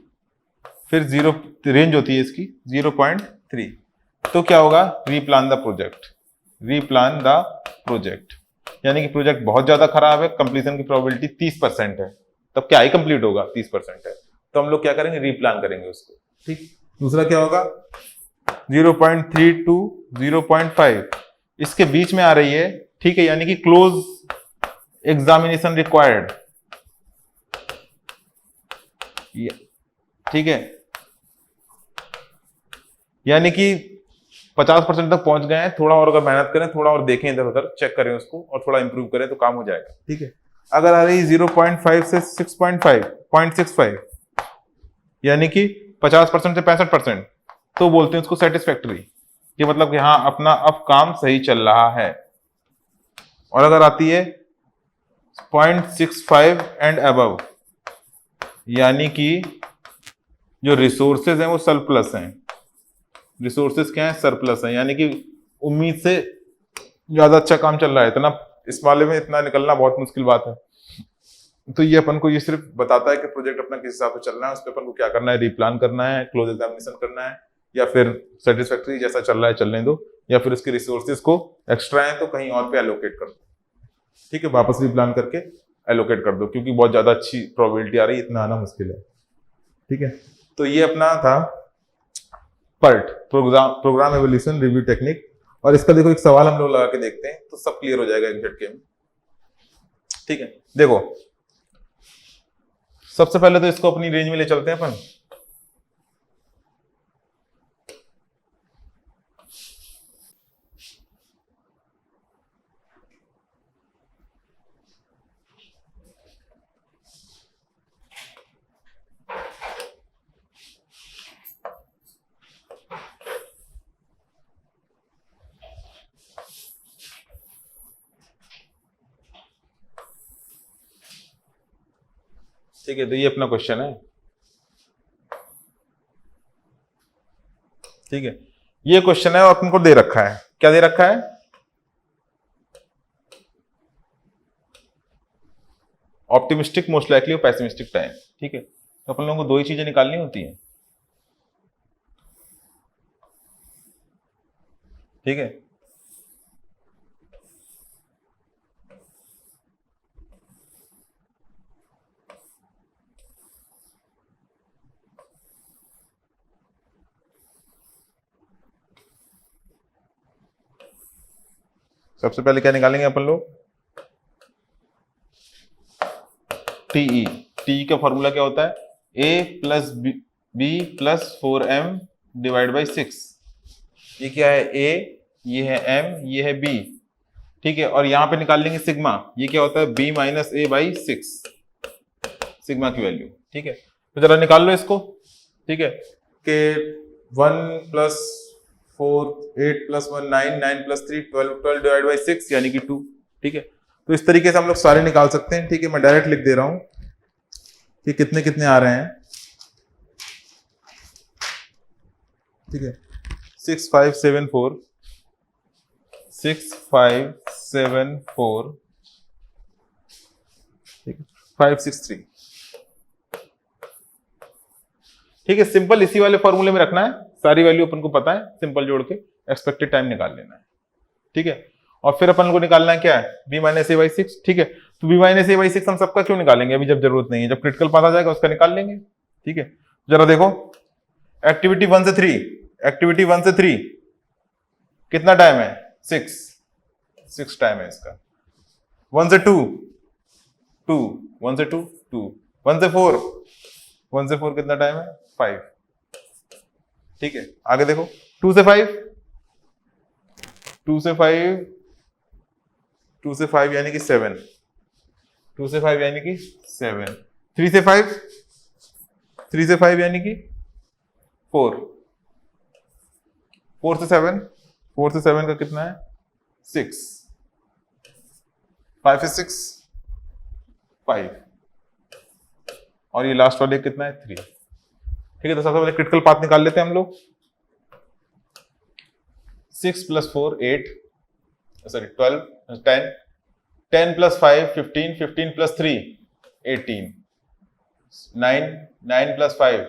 फिर 0 रेंज होती है इसकी 0.3, तो क्या होगा, replan the project, replan the project, यानी कि प्रोजेक्ट बहुत ज्यादा खराब है, कंप्लीशन की प्रोबेबिलिटी 30% है, तब क्या ही कंप्लीट होगा, 30% है, तो हम लोग क्या करेंगे, रीप्लान करेंगे उसको, ठीक। दूसरा क्या होगा 0.3 टू 0.5, इसके बीच में आ रही है, ठीक है, यानी कि क्लोज एग्जामिनेशन रिक्वायर्ड, ठीक है, यानी कि 50% तक पहुंच गए हैं, थोड़ा और अगर मेहनत करें, थोड़ा और देखें इधर उधर, चेक करें उसको और थोड़ा इंप्रूव करें तो काम हो जाएगा, ठीक है। अगर आ रही 0.5 से 6.5, यानी कि 50% से 65%, तो बोलते हैं उसको सेटिस्फैक्टरी, कि मतलब कि हाँ अपना अब काम सही चल रहा है। और अगर आती है 0.65 एंड अबव, यानी कि जो रिसोर्सेज हैं वो सरप्लस हैं, रिसोर्सेज क्या है, सरप्लस है, यानी कि उम्मीद से ज्यादा अच्छा काम चल रहा है। इतना इस वाले में इतना निकलना बहुत मुश्किल बात है। तो ये अपन को ये सिर्फ बताता है कि प्रोजेक्ट अपना किस हिसाब से चल रहा है, उस पर अपन को क्या करना है, रीप्लान करना है, क्लोज एग्जामिनेशन करना है, या फिर सेटिस्फैक्टरी जैसा चल रहा है चलने दो, या फिर उसके रिसोर्सेज को एक्स्ट्रा है तो कहीं और पे एलोकेट कर दो, ठीक है, वापस रीप्लान करके एलोकेट कर दो, क्योंकि बहुत ज्यादा अच्छी प्रोबेबिलिटी आ रही है, इतना आना मुश्किल है, ठीक है। तो ये अपना था PERT, program evolution review technique. और इसका देखो एक सवाल हम लोग लगा के देखते हैं तो सब क्लियर हो जाएगा एक झटके में, ठीक है। देखो सबसे पहले तो इसको अपनी रेंज में ले चलते हैं अपन, ठीक है। तो ये अपना क्वेश्चन है, ठीक है। ये क्वेश्चन है और अपन को दे रखा है, क्या दे रखा है, ऑप्टिमिस्टिक मोस्ट लाइकली और पेसिमिस्टिक टाइम, ठीक है। तो अपन लोगों को दो ही चीजें निकालनी होती हैं, ठीक है। सबसे पहले क्या निकालेंगे अपन लोग, टीई। टीई का फॉर्मूला क्या होता है, a plus B plus 4m divide by 6। ये क्या है, a, ये है m, ये है b, ठीक है। और यहां पे निकाल लेंगे सिग्मा, ये क्या होता है, b minus a by 6, sigma की वैल्यू, ठीक है। तो जरा निकाल लो इसको, ठीक है, कि 1 plus 4 8 plus 1 9 9 plus 3 12 12 divide by 6 यानी कि 2, ठीक है। तो इस तरीके से हम लोग सारे निकाल सकते हैं, ठीक है। मैं डायरेक्ट लिख दे रहा हूं कि कितने कितने आ रहे हैं, ठीक है। 6 5 7 4 6 5 7 4, ठीक है, 5 6 3, ठीक है। सिंपल इसी वाले फॉर्मूले में रखना है, सारी वैल्यू अपन को पता है, सिंपल जोड़ के एक्सपेक्टेड टाइम निकाल लेना है, ठीक है। और फिर अपन को निकालना है क्या है, b minus A by six. ठीक है, तो b minus A by six हम सबका क्यों निकालेंगे अभी, जब जरूरत नहीं है, जब क्रिटिकल पाथ आ जाएगा उसका निकाल लेंगे। ठीक है, जरा देखो एक्टिविटी 1 से 3, एक्टिविटी 1 से 3 कितना टाइम है, 6 टाइम है इसका। 1 से 2 2, 1 से 2 2, 1 से 4, 1 से 4 कितना टाइम है, 5। ठीक है, आगे देखो 2 से 5, 2 से 5, 2 से 5 यानी कि 7, 2 से 5 यानी कि 7, 3 से 5, 3 से 5 यानी कि 4, 4 से 7, 4 से 7 का कितना है, 6, 5 से 6 5, और ये लास्ट वाले कितना है, 3। ठीक है, तो सबसे पहले क्रिटिकल पाथ निकाल लेते हैं हम लोग। 6 + 4 8, सॉरी 12 10, 10 + 5 15, 15 + 3 18, 9 9 + 5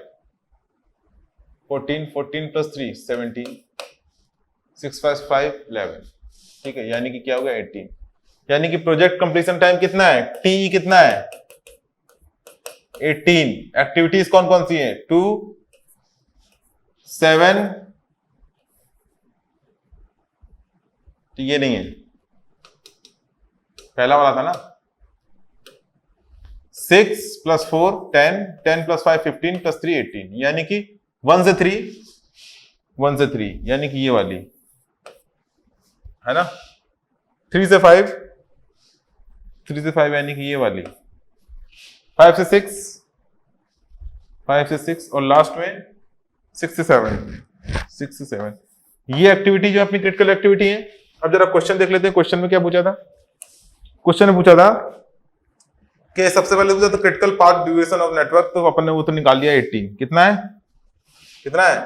14, 14 + 3 17, 6 + 5 11। ठीक है, यानी कि क्या हो गया, 18। यानी कि प्रोजेक्ट कंप्लीशन टाइम कितना है, टी कितना है, 18। एक्टिविटीज कौन कौन सी है, 2 7, ये नहीं है, पहला वाला था ना, 6 + 4 10, 10 + 5 15 + 3 18, यानी कि 1 से 3, 1 से 3 यानी कि ये वाली है ना, 3 से 5, 3 से 5 यानी कि ये वाली, 5 से 6, 5 से 6, और लास्ट में 6 से 7, 6 से 7। ये एक्टिविटी जो अपनी क्रिटिकल एक्टिविटी है। अब जरा क्वेश्चन देख लेते हैं, क्वेश्चन में क्या पूछा था। क्वेश्चन में पूछा था कि सबसे पहले पूछा था critical path duration of network, तो अपन ने वो तो निकाल लिया 18। कितना है, कितना है,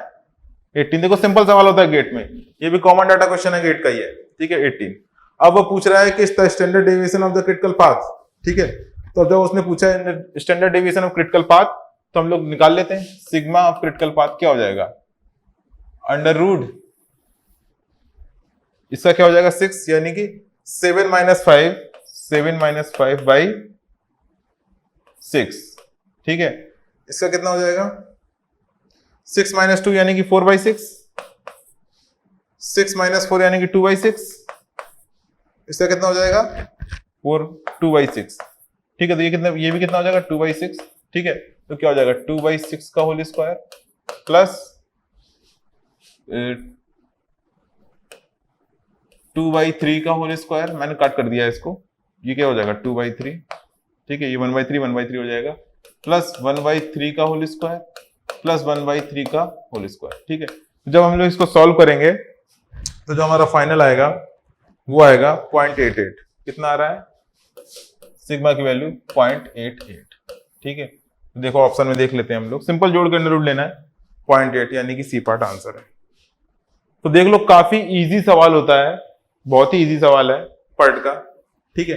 18। देखो सिंपल सवाल होता है गेट में, ये भी कॉमन डाटा क्वेश्चन है, गेट का ही है। ठीक है, 18। अब वो पूछ रहा है कि standard deviation of the critical path. ठीक है, तो जब उसने पूछा है standard deviation of critical path, तो हम लोग निकाल लेते हैं। सिग्मा ऑफ क्रिटिकल पाथ क्या हो जाएगा, √ इसका क्या हो जाएगा, 6, यानी कि 7 - 5, 7 - 5 बाई 6। ठीक है, इसका कितना हो जाएगा, 6 - 2 यानी कि 4/6, 6 - 4 यानी कि 2/6, इसका कितना हो जाएगा, 2/6। ठीक है, तो ये कितना, ये भी कितना हो जाएगा, 2/6। ठीक है, तो क्या हो जाएगा, 2/6 का होल स्क्वायर प्लस 2/3 का होल स्क्वायर, मैंने काट कर दिया है इसको, ये क्या हो जाएगा, 2/3। ठीक है, ये 1/3 हो जाएगा, प्लस 1/3 का होल स्क्वायर प्लस 1/3 का होल स्क्वायर। ठीक है, तो जब हम लोग इसको सॉल्व करेंगे तो जो हमारा फाइनल आएगा वो आएगा 0.88। कितना आ रहा है, सिग्मा की वैल्यू 0.88। ठीक है, तो देखो ऑप्शन में देख लेते हैं हम लोग, सिंपल जोड़ के अंडर रूट लेना है, 0.8 यानी कि सी पार्ट आंसर है। तो देख लो काफी इजी सवाल होता है, बहुत ही इजी सवाल है पर्ट का। ठीक है,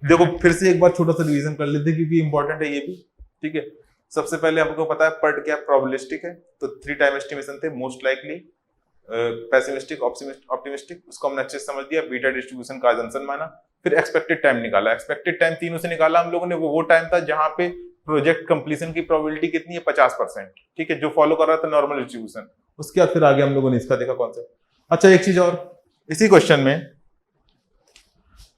देखो फिर से एक बार छोटा सा रिवीजन कर लेते हैं क्योंकि इंपॉर्टेंट है ये भी। ठीक है, सबसे पहले हमको पता है पर्ट क्या प्रोबेबिलिस्टिक है, तो 3 टाइम एस्टिमेशन थे, मोस्ट लाइकली, पेसिमिस्टिक, ऑप्टिमिस्टिक, उसको हमने अच्छे से समझ लिया, बीटा डिस्ट्रीब्यूशन का अजम्पशन माना, फिर एक्सपेक्टेड टाइम निकाला। एक्सपेक्टेड टाइम तीनों से निकाला हम लोगों ने, वो टाइम था जहां पे प्रोजेक्ट कंप्लीशन की प्रोबेबिलिटी कितनी है, 50%। ठीक है, जो फॉलो कर रहा था नॉर्मल डिस्ट्रीब्यूशन। उसके बाद फिर आगे हम लोगों ने इसका देखा कॉन्सेप्ट। अच्छा, एक चीज और, इसी क्वेश्चन में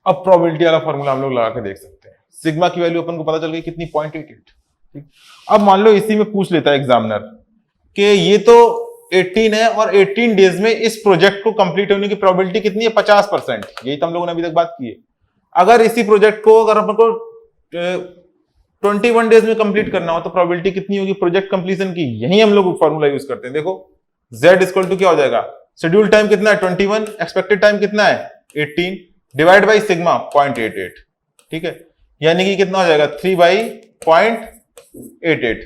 अब प्रोबेबिलिटी वाला फॉर्मूला हम लोग लगा के देख सकते हैं। सिग्मा की वैल्यू अपन को पता चल गई कितनी, 0.88। ठीक, अब मान लो इसी में पूछ लेता है एग्जामिनर कि ये तो 18 है और 18 डेज में इस प्रोजेक्ट को कंप्लीट होने की प्रोबेबिलिटी कितनी है, 50%। यही तो हम लोगों ने अभी तक बात की है। अगर इसी प्रोजेक्ट को अगर अपन को 21 डेज में कंप्लीट करना हो तो प्रोबेबिलिटी कितनी होगी प्रोजेक्ट कंप्लीशन की, यही हम लोग फॉर्मूला यूज करते हैं। देखो z इक्वल टू क्या हो जाएगा, शेड्यूल टाइम कितना है 21, एक्सपेक्टेड टाइम कितना है 18, डिवाइड बाई सिग्मा 0.88। ठीक है, यानी कि कितना हो जाएगा 3/0.88।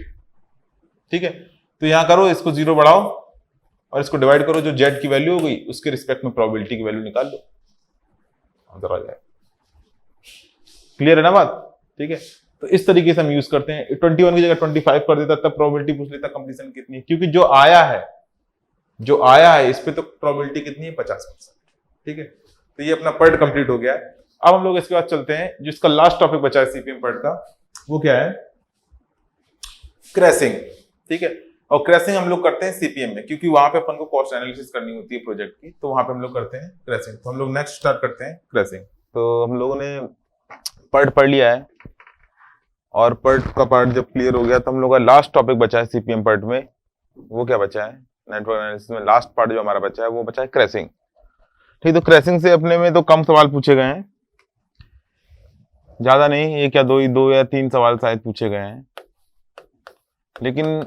ठीक है, तो यहां करो, इसको 0 बढ़ाओ और इसको डिवाइड करो, जो z की वैल्यू हो गई उसके रिस्पेक्ट में प्रोबेबिलिटी की वैल्यू निकाल लो, आंसर आ जाएगा। क्लियर है ना बात। ठीक है, तो इस तरीके से हम यूज करते हैं। 21 की जगह 25 कर देता तब प्रोबेबिलिटी पूछ लेता कंप्लीशन कितनी है, क्योंकि जो आया है इस पे तो प्रोबेबिलिटी कितनी है 50%। ठीक है, तो ये अपना पर्ट कंप्लीट हो गया है। अब हम लोग इसके बाद चलते हैं, जिसका लास्ट टॉपिक बचा है सीपीएम पर्ट का, वो क्या है, क्रैशिंग। ठीक है, और क्रैशिंग हम लोग करते हैं सीपीएम में, क्योंकि वहां पे अपन को कॉस्ट एनालिसिस करनी होती है प्रोजेक्ट की, तो वहां पे हम लोग करते हैं क्रैशिंग। तो हम लोग नेक्स्ट स्टार्ट करते हैं क्रैशिंग। तो हम लोगों ने पर्ट पढ़ लिया है, और पर्ट का पार्ट जब क्लियर हो गया तो हम लोग का लास्ट टॉपिक बचा है सीपीएम पर्ट में, वो क्या बचा है, नेटवर्क एनालिसिस में लास्ट पार्ट जो हमारा बचा है वो बचा है क्रैशिंग। ठीक, तो क्रैशिंग से अपने में तो कम सवाल पूछे गए हैं, ज्यादा नहीं, एक या दो या तीन सवाल शायद पूछे गए हैं, लेकिन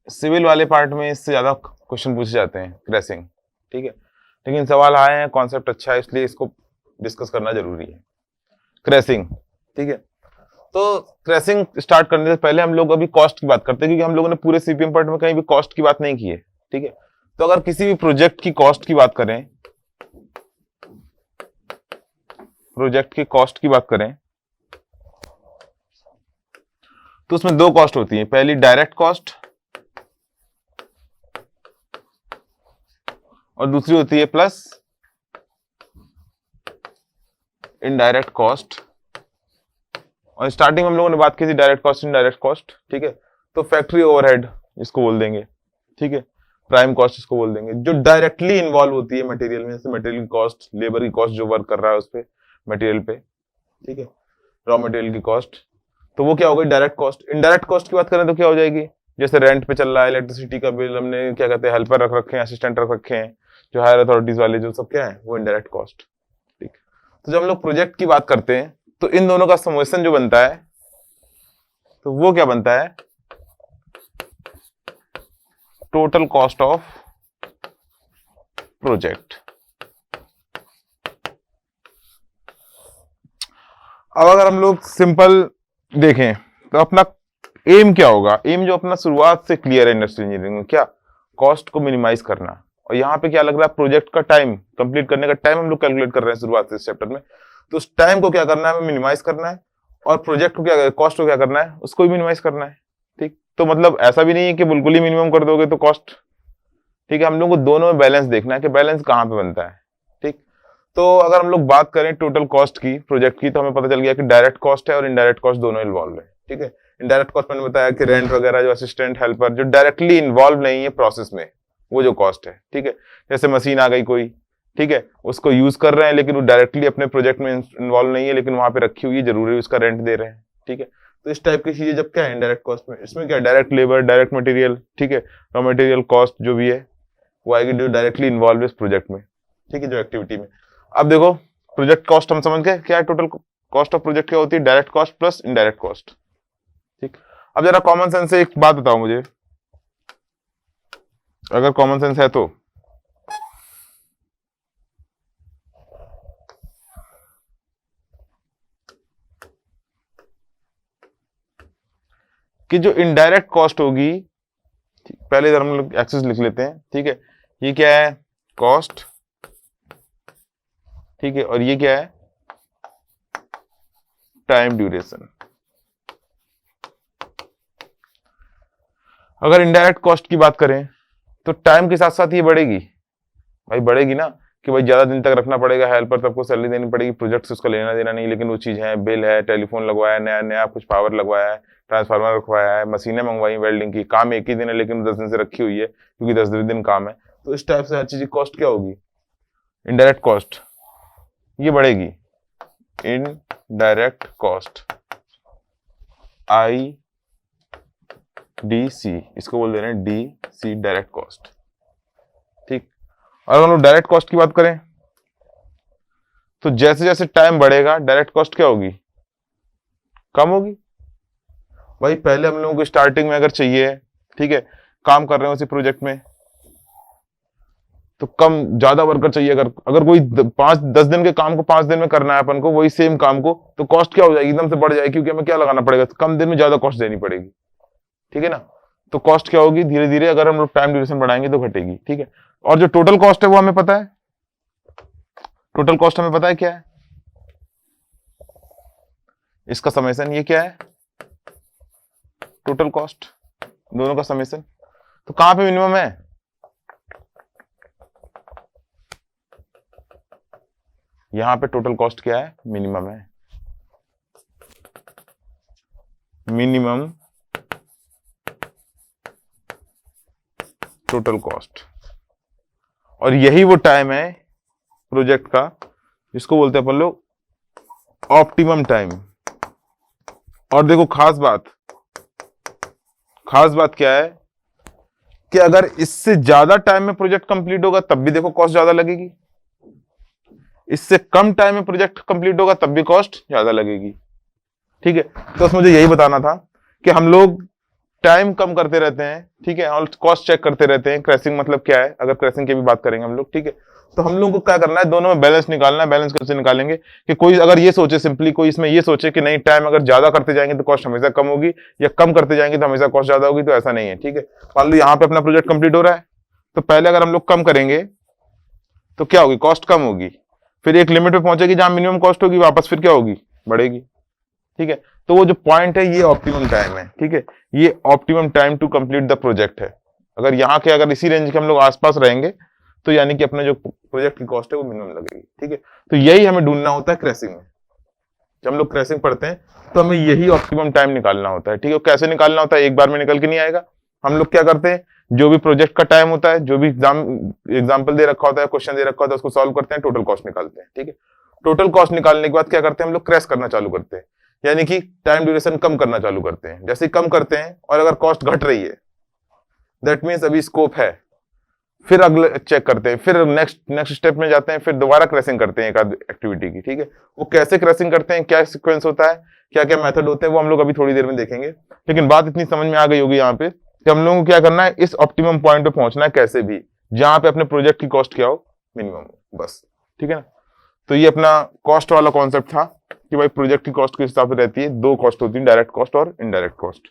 सिविल वाले पार्ट में इससे ज्यादा क्वेश्चन पूछे जाते हैं क्रैशिंग। ठीक है, लेकिन सवाल आए हैं, कॉन्सेप्ट अच्छा है, इसलिए इसको डिस्कस करना जरूरी है, क्रैशिंग। ठीक है, तो क्रैशिंग स्टार्ट करने से पहले हम लोग अभी कॉस्ट की बात करते हैं, क्योंकि हम लोगों ने पूरे सीपीएम पार्ट में कहीं भी कॉस्ट की बात नहीं की है। ठीक है, तो अगर किसी भी प्रोजेक्ट की कॉस्ट की बात करें, प्रोजेक्ट की कॉस्ट की बात करें, तो उसमें दो कॉस्ट होती है, पहली डायरेक्ट कॉस्ट और दूसरी होती है प्लस इनडायरेक्ट कॉस्ट। और स्टार्टिंग हम लोगों ने बात की थी डायरेक्ट कॉस्ट, इनडायरेक्ट कॉस्ट। ठीक है, तो फैक्ट्री ओवरहेड इसको बोल देंगे। ठीक है, प्राइम कॉस्ट इसको बोल देंगे, जो डायरेक्टली इन्वॉल्व होती है मटेरियल में, जैसे मटेरियल की कॉस्ट, लेबर की कॉस्ट जो वर्क कर रहा है उस पे, मटेरियल पे। ठीक है, रॉ मटेरियल की कॉस्ट, तो वो क्या हो गई, डायरेक्ट कॉस्ट। इनडायरेक्ट कॉस्ट की बात करें तो क्या हो जाएगी, जैसे रेंट पे चल रहा है, इलेक्ट्रिसिटी का बिल, हमने क्या कहते हैं हेल्पर रख रखे हैं, असिस्टेंट रख रखे हैं, जो हायर अथॉरिटीज वाले, जो सब क्या है वो इनडायरेक्ट कॉस्ट। ठीक, तो जब हम लोग प्रोजेक्ट की बात करते हैं तो इन दोनों का समेशन जो बनता है, तो वो क्या बनता है, टोटल कॉस्ट ऑफ प्रोजेक्ट। अब अगर हम लोग सिंपल देखें तो अपना एम क्या होगा, एम जो अपना शुरुआत से क्लियर है इंडस्ट्रियल इंजीनियरिंग में, क्या, कॉस्ट को मिनिमाइज करना। और यहाँ पे क्या लग रहा है, प्रोजेक्ट का टाइम, कंप्लीट करने का टाइम हम लोग कैलकुलेट कर रहे हैं शुरुआत से इस चैप्टर में, तो उस टाइम को क्या करना है, हमें मिनिमाइज करना है, और प्रोजेक्ट को क्या, कॉस्ट को क्या करना है, उसको भी मिनिमाइज करना है। ठीक, तो मतलब ऐसा भी नहीं है कि बिल्कुल ही मिनिमम कर दोगे तो कॉस्ट। ठीक है, हम लोग को दोनों में बैलेंस देखना है कि बैलेंस कहाँ पे बनता है। ठीक, तो अगर हम लोग बात करें टोटल कॉस्ट की प्रोजेक्ट की, तो हमें पता चल गया कि डायरेक्ट कॉस्ट है और इनडायरेक्ट कॉस्ट दोनों इन्वॉल्व है। ठीक है, इनडायरेक्ट कॉस्ट मैंने बताया कि रेंट वगैरह, जो असिस्टेंट हेल्पर जो डायरेक्टली इन्वॉल्व नहीं है प्रोसेस में, वो जो कॉस्ट है। ठीक है, जैसे मशीन आ गई कोई, ठीक है, उसको यूज कर रहे हैं लेकिन वो डायरेक्टली अपने प्रोजेक्ट में इन्वॉल्व नहीं है, लेकिन वहां पे रखी हुई है, जरूरी उसका रेंट दे रहे हैं। ठीक है, तो इस टाइप की चीजें जब क्या है इनडायरेक्ट कॉस्ट में, इसमें क्या डायरेक्ट लेबर, डायरेक्ट मटेरियल, ठीक है, रॉ मटेरियल कॉस्ट जो भी है वो आएगी जो डायरेक्टली इन्वॉल्व है इस प्रोजेक्ट में। ठीक है, जो एक्टिविटी में। अब देखो प्रोजेक्ट कॉस्ट हम समझ गए क्या है, टोटल कॉस्ट ऑफ प्रोजेक्ट क्या होती है, direct cost plus indirect cost. ठीक, अब जरा कॉमन सेंस से एक बात बताओ मुझे, अगर कॉमन सेंस है तो, कि जो इनडायरेक्ट कॉस्ट होगी, पहले इधर हम लोग एक्सेस लिख लेते हैं। ठीक है, ये क्या है, कॉस्ट। ठीक है, और ये क्या है, टाइम ड्यूरेशन। अगर इनडायरेक्ट कॉस्ट की बात करें तो टाइम के साथ साथ ये बढ़ेगी, भाई बढ़ेगी ना, कि भाई ज्यादा दिन तक रखना पड़ेगा हेल्पर, सबको सैलरी देनी पड़ेगी, प्रोजेक्ट से उसका लेना देना नहीं, लेकिन वो चीज है, बिल है, टेलीफोन लगवाया, नया नया कुछ पावर लगवाया है, ट्रांसफार्मर रखवाया है, मशीनें मंगवाई वेल्डिंग की, काम एक ही दिन है लेकिन 10 दिन से रखी हुई है क्योंकि 10 दिन काम है। तो इस टाइप से हर चीज की कॉस्ट क्या होगी, इनडायरेक्ट कॉस्ट, ये बढ़ेगी। Indirect cost I D C, इसको बोल दे रहे हैं डी सी, डायरेक्ट कॉस्ट। ठीक, और अगर हम डायरेक्ट कॉस्ट की बात करें तो जैसे जैसे टाइम बढ़ेगा डायरेक्ट कॉस्ट क्या होगी, कम होगी। भाई पहले हम लोगों को स्टार्टिंग में अगर चाहिए, ठीक है, काम कर रहे हो उसी प्रोजेक्ट में, तो कम ज्यादा वर्कर चाहिए, अगर कोई 5-10 दिन के काम को 5 दिन में करना है अपन को, वही सेम काम को, तो कॉस्ट क्या हो जाएगी, एकदम से बढ़ जाएगी, क्योंकि हमें क्या लगाना पड़ेगा, कम दिन में ज्यादा कॉस्ट देनी पड़ेगी। ठीक है ना, तो कॉस्ट क्या होगी, धीरे धीरे अगर हम लोग टाइम ड्यूरेशन बढ़ाएंगे तो घटेगी। ठीक है, और जो टोटल कॉस्ट है वो हमें पता है, टोटल कॉस्ट हमें पता है क्या है, इसका समेशन, ये क्या है, टोटल कॉस्ट, दोनों का समेशन। तो कहां पे मिनिमम है, यहां पे टोटल कॉस्ट क्या है, मिनिमम है, मिनिमम टोटल कॉस्ट। और यही वो टाइम है प्रोजेक्ट का जिसको बोलते हैं अपन लोग ऑप्टिमम टाइम। और देखो खास बात क्या है कि अगर इससे ज्यादा टाइम में प्रोजेक्ट कंप्लीट होगा तब भी देखो कॉस्ट ज्यादा लगेगी, इससे कम टाइम में प्रोजेक्ट कंप्लीट होगा तब भी कॉस्ट ज्यादा लगेगी। ठीक है, तो मुझे यही बताना था कि हम लोग टाइम कम करते रहते हैं, ठीक है, और कॉस्ट चेक करते रहते हैं। क्रैशिंग मतलब क्या है, अगर क्रैशिंग की भी बात करेंगे हम लोग, ठीक है, तो हम लोगों को क्या करना है, दोनों में बैलेंस निकालना है। बैलेंस कैसे निकालेंगे कि कोई अगर ये सोचे सिंपली, कोई इसमें ये सोचे कि नहीं टाइम अगर ज्यादा करते जाएंगे तो कॉस्ट हमेशा कम होगी, या कम करते जाएंगे तो हमेशा कॉस्ट ज्यादा होगी, तो ऐसा नहीं है। ठीक है, मान लो यहाँ पे अपना प्रोजेक्ट कंप्लीट हो रहा है, तो पहले अगर हम लोग कम करेंगे तो क्या होगी, कॉस्ट कम होगी, फिर एक लिमिट पे पहुंचेगी जहां मिनिमम कॉस्ट होगी, वापस फिर क्या होगी, बढ़ेगी। ठीक है, तो वो जो पॉइंट है ये ऑप्टिमम टाइम है। ठीक है, ये optimum time to complete the project है। अगर यहाँ के अगर इसी रेंज के हम लोग आसपास रहेंगे तो यानी कि अपना जो प्रोजेक्ट की कॉस्ट है वो मिनिमम लगेगी। ठीक है, तो यही हमें ढूंढना होता है क्रैशिंग में। जब हम लोग क्रैशिंग पढ़ते हैं तो हमें यही ऑप्टिमम टाइम निकालना होता है। ठीक है, कैसे निकालना होता है, एक बार में निकल के नहीं आएगा। हम लोग क्या करते हैं, जो भी प्रोजेक्ट का टाइम होता है, जो भी एग्जाम्पल दे रखा होता है, क्वेश्चन दे रखा होता है, उसको सॉल्व करते हैं, टोटल कॉस्ट निकालते हैं। ठीक है, टोटल कॉस्ट निकालने के बाद क्या करते हैं, हम लोग क्रैश करना चालू करते हैं, यानी कि टाइम ड्यूरेशन कम करना चालू करते हैं। जैसे कम करते हैं और अगर कॉस्ट घट रही है, दैट मीन्स अभी स्कोप है, फिर अगले चेक करते हैं, फिर नेक्स्ट स्टेप में जाते हैं, फिर दोबारा क्रैशिंग करते हैं एक आध एक्टिविटी की। ठीक है, वो कैसे क्रैशिंग करते हैं, क्या सीक्वेंस होता है, क्या क्या मेथड होते हैं, वो हम लोग अभी थोड़ी देर में देखेंगे। लेकिन बात इतनी समझ में आ गई होगी यहाँ पे कि हम लोगों को क्या करना है, इस ऑप्टिमम पॉइंट पे पहुंचना है कैसे भी, जहां पे अपने प्रोजेक्ट की कॉस्ट क्या हो, मिनिमम हो, बस। ठीक है ना, तो ये अपना कॉस्ट वाला कॉन्सेप्ट था कि भाई प्रोजेक्ट की कॉस्ट किस हिसाब से रहती है, दो कॉस्ट होती है, डायरेक्ट कॉस्ट और इनडायरेक्ट कॉस्ट।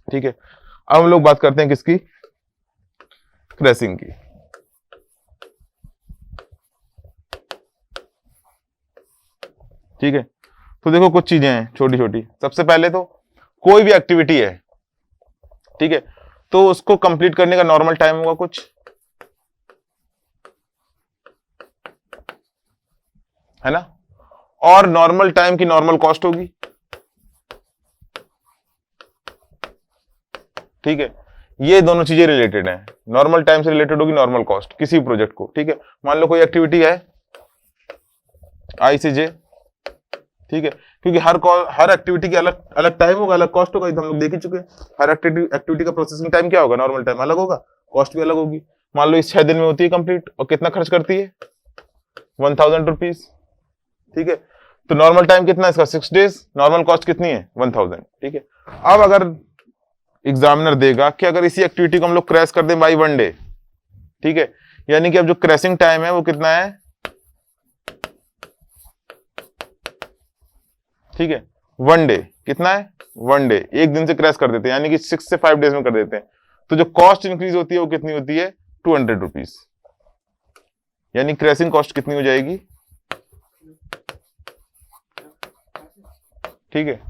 ठीक है, अब हम लोग बात करते हैं किसकी, क्रैशिंग की। ठीक है, तो देखो कुछ चीजें हैं छोटी छोटी। सबसे पहले तो कोई भी एक्टिविटी है, ठीक है, तो उसको कंप्लीट करने का नॉर्मल टाइम होगा कुछ, है ना, और नॉर्मल टाइम की नॉर्मल कॉस्ट होगी। ठीक है, ये दोनों चीजें रिलेटेड हैं, नॉर्मल टाइम से रिलेटेड होगी नॉर्मल कॉस्ट किसी प्रोजेक्ट को। ठीक है, मान लो कोई एक्टिविटी है आई से जे, ठीक है, क्योंकि हर एक्टिविटी की अलग अलग टाइम होगा, अलग कॉस्ट होगा, तो हम लोग देख ही चुके हैं। हर एक्टिविटी का प्रोसेसिंग टाइम क्या होगा, नॉर्मल टाइम अलग होगा, कॉस्ट भी अलग होगी। मान लो इस 6 दिन में होती है कंप्लीट, और कितना खर्च करती है, 1000 रुपीज। ठीक है, तो नॉर्मल टाइम कितना है इसका, 6 डेज, नॉर्मल कॉस्ट कितनी है, 1000। ठीक है, अब अगर एग्जामिनर देगा कि अगर इसी एक्टिविटी को हम लोग क्रैश कर दें बाई 1 डे, ठीक है, यानी कि अब जो क्रैशिंग टाइम है वो कितना है, ठीक है, 1 डे, कितना है, 1 डे, एक दिन से क्रैश कर देते हैं, यानी कि 6 से 5 डेज में कर देते हैं, तो जो कॉस्ट इंक्रीज होती है वो कितनी होती है, 200 रुपीज, यानी क्रैशिंग कॉस्ट कितनी हो जाएगी, ठीक है,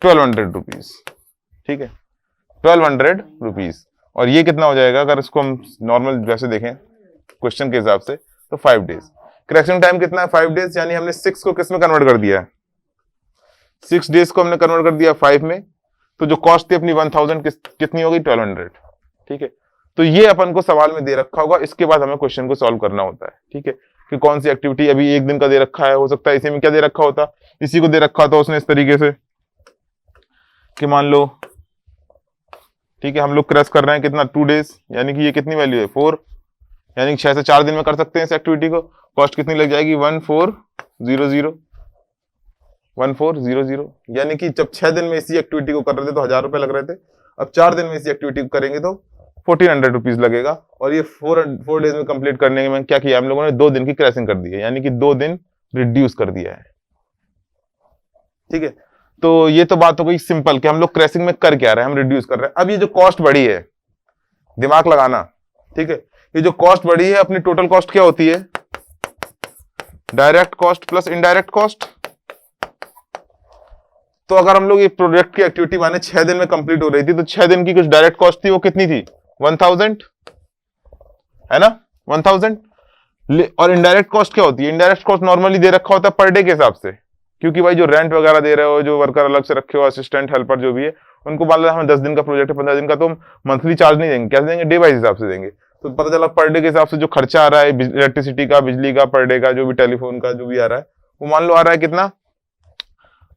1200 रुपीज। ठीक है, 1200 रुपीज, और ये कितना हो जाएगा अगर इसको हम नॉर्मल वैसे देखें क्वेश्चन के हिसाब से, तो 5 डेज। क्रैशिंग टाइम कितना है, 5 डेज, यानी हमने 6 को किस में कन्वर्ट कर दिया है, 6 डेज को हमने कन्वर्ट कर दिया 5 में, तो जो कॉस्ट थी अपनी 1000 कितनी होगी, 1200। ठीक है, तो ये अपन को सवाल में दे रखा होगा, इसके बाद हमें क्वेश्चन को सॉल्व करना होता है। ठीक है, कि कौन सी एक्टिविटी अभी एक दिन का दे रखा है, हो सकता है इसी में क्या दे रखा होता, इसी को दे रखा था उसने इस तरीके से कि मान लो, ठीक है, हम लोग क्रैश कर रहे हैं कितना, 2 डेज, यानी कि ये कितनी वैल्यू है, 4, यानी कि 6 से 4 दिन में कर सकते हैं इस एक्टिविटी को। कॉस्ट कितनी लग जाएगी, 1400, 1400, यानी कि जब 6 दिन में इसी एक्टिविटी को कर रहे थे तो 1000 रुपए लग रहे थे, अब 4 दिन में इसी एक्टिविटी को करेंगे तो 1400 रुपीज लगेगा। और ये 4 डेज में कंप्लीट करने में क्या किया हम लोगों ने, 2 दिन की क्रैशिंग कर दी है, यानी कि 2 दिन रिड्यूस कर दिया है। ठीक है, तो ये तो बात हो गई सिंपल कि हम लोग क्रैशिंग में कर क्या रहे हैं, हम रिड्यूस कर रहे हैं। अब ये जो कॉस्ट बढ़ी है, दिमाग लगाना, ठीक है, ये जो कॉस्ट बढ़ी है अपनी टोटल कॉस्ट क्या होती है, direct cost plus indirect cost. तो अगर हम लोग ये प्रोजेक्ट की एक्टिविटी माने 6 दिन में कंप्लीट हो रही थी, तो 6 दिन की कुछ डायरेक्ट कॉस्ट थी, वो कितनी थी, 1000, है ना, 1000। और इनडायरेक्ट कॉस्ट क्या होती है? इनडायरेक्ट कॉस्ट नॉर्मली दे रखा होता है पर डे के हिसाब से, क्योंकि भाई जो रेंट वगैरह दे रहे हो, जो वर्कर अलग से रखे हो, असिस्टेंट हेल्पर जो भी है, उनको मान लो हमें 10 दिन का प्रोजेक्ट है, 15 दिन का, तो हम मंथली चार्ज नहीं देंगे, कैसे देंगे? डे वाइज हिसाब से देंगे। तो पता चला पर डे के हिसाब से जो खर्चा आ रहा है इलेक्ट्रिसिटी का, बिजली का, पर डे का, जो भी टेलीफोन का जो भी आ रहा है, वो मान लो आ रहा है कितना?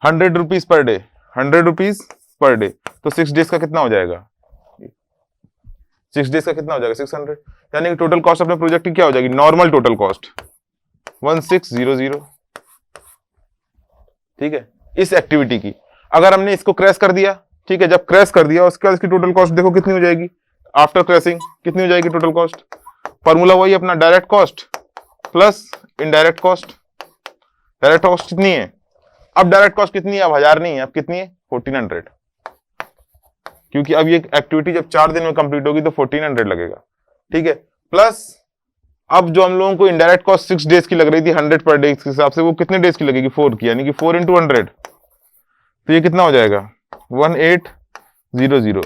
100 rupees per day, 100 rupees per day. तो 6 डेज का कितना हो जाएगा? 6 डेज का कितना हो जाएगा? 600। यानी कि टोटल कॉस्ट अपने प्रोजेक्ट की क्या हो जाएगी? Normal total cost 1600। ठीक है, इस एक्टिविटी की। अगर हमने इसको क्रैश कर दिया, ठीक है, जब क्रैश कर दिया उसके बाद इसकी टोटल कॉस्ट देखो कितनी हो जाएगी आफ्टर क्रैशिंग, कितनी हो जाएगी टोटल कॉस्ट? फॉर्मूला वही अपना, direct cost plus indirect cost. Direct cost कितनी है? अब डायरेक्ट कॉस्ट कितनी है? अब 1000 नहीं है, अब कितनी है? 1400, क्योंकि अब ये एक्टिविटी जब 4 दिन में कंप्लीट होगी तो 1400 लगेगा। ठीक है, प्लस अब जो हम लोगों को इनडायरेक्ट कॉस्ट 6 डेज की लग रही थी 100 पर डे के हिसाब से, वो कितने डेज की लगेगी? 4 की, यानी कि 4 × 100, तो ये कितना हो जाएगा? 1800।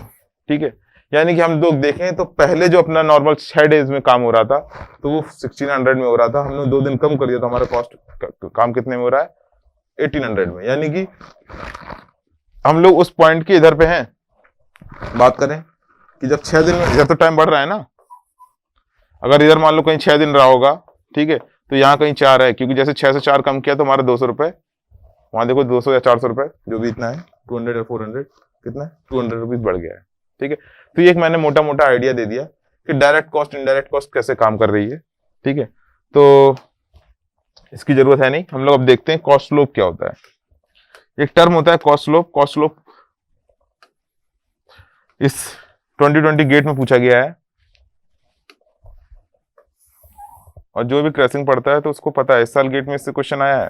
ठीक है, यानी कि हम लोग देखें तो पहले जो अपना नॉर्मल 6 डेज में काम हो रहा था तो वो 1600 में हो रहा था, हमने 2 दिन कम कर दिया तो हमारा कॉस्ट काम कितने में हो रहा है? 1800 में। यानी कि हम लोग उस पॉइंट के इधर पे हैं। बात करें कि जब 6 दिन में, इधर तो टाइम बढ़ रहा है ना, अगर इधर मान लो कहीं 6 दिन रहा होगा, ठीक है, तो यहाँ कहीं 4 है, क्योंकि जैसे 6 से 4 कम किया तो हमारा 200 रुपए, वहां देखो 200 या 400 रुपए जो भी इतना है, 200 या 400, कितना है? 200 रुपीज बढ़ गया है। ठीक है, तो ये एक मैंने मोटा मोटा आइडिया दे दिया कि डायरेक्ट कॉस्ट इनडायरेक्ट कॉस्ट कैसे काम कर रही है। ठीक है, तो इसकी जरूरत है नहीं, हम लोग अब देखते हैं कॉस्ट स्लोप क्या होता है। एक टर्म होता है कॉस्ट स्लोप। कॉस्ट स्लोप इस 2020 गेट में पूछा गया है, और जो भी क्रैशिंग पढ़ता है तो उसको पता है, इस साल गेट में इससे क्वेश्चन आया है।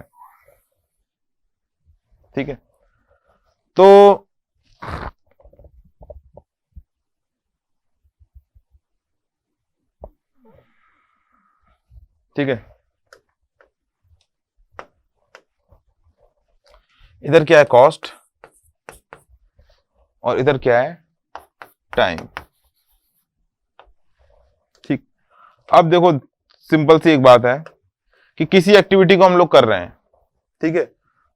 ठीक है, तो ठीक है, इधर क्या है? कॉस्ट, और इधर क्या है? टाइम। ठीक, अब देखो सिंपल सी एक बात है कि किसी एक्टिविटी को हम लोग कर रहे हैं, ठीक है,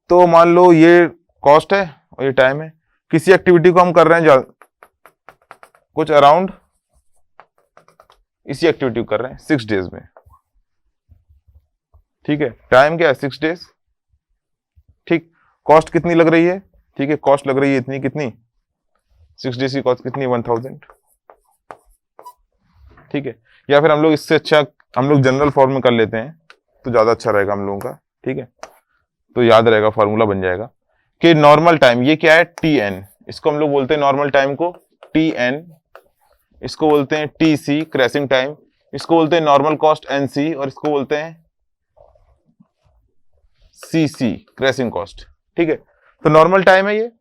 तो मान लो ये कॉस्ट है और ये टाइम है। किसी एक्टिविटी को हम कर रहे हैं कुछ अराउंड, इसी एक्टिविटी को कर रहे हैं 6 डेज में। ठीक है, टाइम क्या है? 6 डेज। ठीक, कॉस्ट कितनी लग रही है? ठीक है, कॉस्ट लग रही है इतनी, कितनी? 6 डेज की कॉस्ट कितनी? 1000। ठीक है, या फिर हम लोग इससे अच्छा हम लोग जनरल फॉर्म में कर लेते हैं तो ज्यादा अच्छा रहेगा हम लोगों का। ठीक है, तो याद रहेगा, फॉर्मूला बन जाएगा कि नॉर्मल टाइम, ये क्या है? TN, इसको हम लोग बोलते हैं नॉर्मल टाइम को TN, इसको बोलते हैं TC क्रैशिंग टाइम, इसको बोलते हैं नॉर्मल कॉस्ट NC, और इसको बोलते हैं CC क्रैशिंग कॉस्ट। ठीक है, तो नॉर्मल टाइम है ये,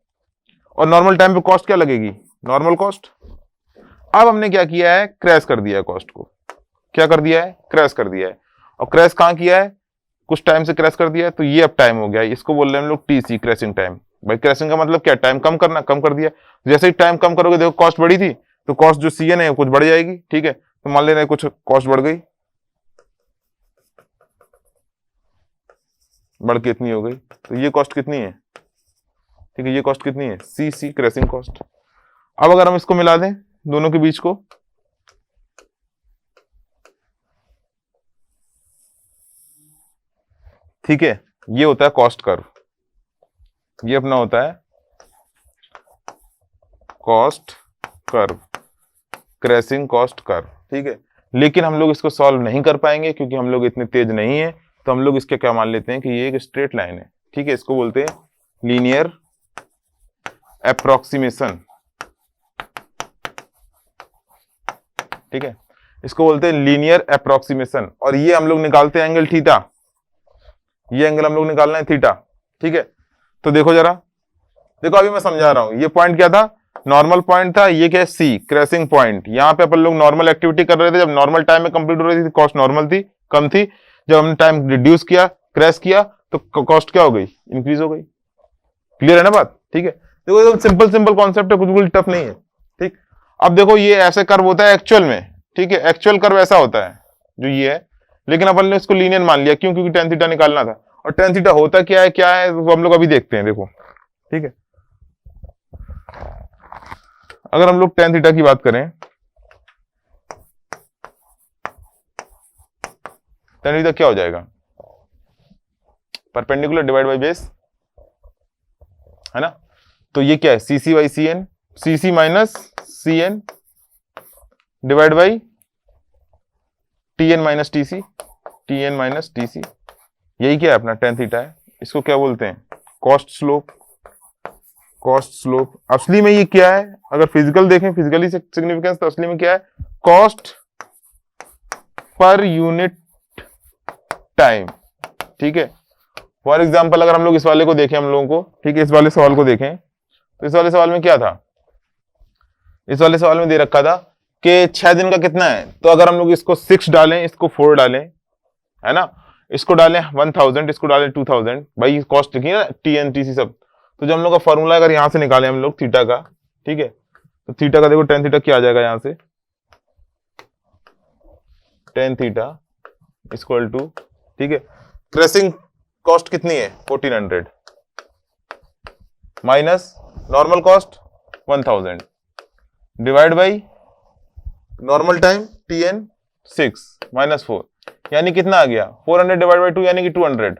और नॉर्मल टाइम पे कॉस्ट क्या लगेगी? Normal cost. अब हमने क्या किया है? क्रैश कर दिया है कॉस्ट को। क्या कर दिया है? क्रैश कर दिया है। और क्रैश कहां किया है? कुछ टाइम से क्रैश कर दिया है, तो ये अब टाइम हो गया, इसको बोल रहे हैं हम लोग TC क्रैशिंग टाइम। भाई क्रैशिंग का मतलब क्या? टाइम कम करना, कम कर दिया। जैसे ही टाइम कम करोगे, देखो कॉस्ट बढ़ी थी तो कॉस्ट जो CN है कुछ बढ़ जाएगी। ठीक है, तो मान लेना कुछ कॉस्ट बढ़ गई, बढ़ के इतनी हो गई, तो ये कॉस्ट कितनी है? ठीक है, ये कॉस्ट कितनी है? CC crashing cost. अब अगर हम इसको मिला दें दोनों के बीच को, ठीक है, ये होता है कॉस्ट कर्व, ये अपना होता है cost curve, crashing cost curve. ठीक है, लेकिन हम लोग इसको सॉल्व नहीं कर पाएंगे क्योंकि हम लोग इतने तेज नहीं है, तो हम लोग इसके क्या मान लेते हैं कि ये एक स्ट्रेट लाइन है। ठीक है, इसको बोलते हैं लीनियर अप्रोक्सीमेशन। ठीक है, इसको बोलते हैं लीनियर अप्रोक्सीमेशन, और ये हम लोग निकालते हैं एंगल थीटा, ये एंगल हम लोग निकालना है थीटा। ठीक है, तो देखो जरा, देखो अभी मैं समझा रहा हूं, ये पॉइंट क्या था? नॉर्मल पॉइंट था। ये क्या है? C crashing point. यहाँ पे अपन लोग नॉर्मल एक्टिविटी कर रहे थे, जब नॉर्मल टाइम में कंप्लीट हो रही थी कॉस्ट नॉर्मल थी, कम थी। जब हमने टाइम रिड्यूस किया, क्रैश किया, तो कॉस्ट क्या हो गई? इंक्रीज हो गई। क्लियर है ना बात? ठीक है, देखो एकदम सिंपल सिंपल कॉन्सेप्ट है, कुछ बिल्कुल टफ नहीं है। ठीक, अब देखो ये ऐसे कर्व होता है एक्चुअल में। ठीक है, एक्चुअल कर्व ऐसा होता है, जो ये है, लेकिन अपन ने इसको लीनियर मान लिया, क्यों? क्योंकि tan थीटा निकालना था। और tan थीटा होता क्या है वो हम लोग अभी देखते हैं, देखो, ठीक है। अगर हम लोग tan थीटा की बात करें, tan थीटा क्या हो जाएगा? परपेंडिकुलर डिवाइड बाय बेस, है ना? तो ये क्या है? CC by CN, CC minus CN divide by TN minus TC, TN minus TC। यही क्या है? अपना tan थीटा है। इसको क्या बोलते हैं? Cost slope. कॉस्ट स्लोप असली में ये क्या है? अगर फिजिकल देखें, फिजिकली सिग्निफिकेंस, तो असली में क्या है? कॉस्ट पर यूनिट टाइम, ठीक है। फॉर एग्जाम्पल अगर हम लोग इस वाले को देखें, हम लोगों को, ठीक है, इस वाले सवाल को देखें, तो इस वाले सवाल में क्या था? इस वाले सवाल में दे रखा था कि 6 दिन का कितना है। तो अगर हम लोग इसको 6 डालें, इसको 4 डालें, है ना, इसको डालें 1000, इसको डालें 2000, भाई कॉस्ट लिखी है ना, TN TC सब। तो जो हम लोग का फॉर्मूला अगर यहां से निकालें हम लोग थीटा का, ठीक है, तो थीटा का देखो tan थीटा क्या आ जाएगा यहां से? tan थीटा इक्वल टू, ठीक है, क्रेसिंग कॉस्ट कितनी है? 1400 minus normal cost 1000 divide by normal time TN 6 minus 4, यानी कितना आ गया? 400 डिवाइड बाई 2 यानी कि 200।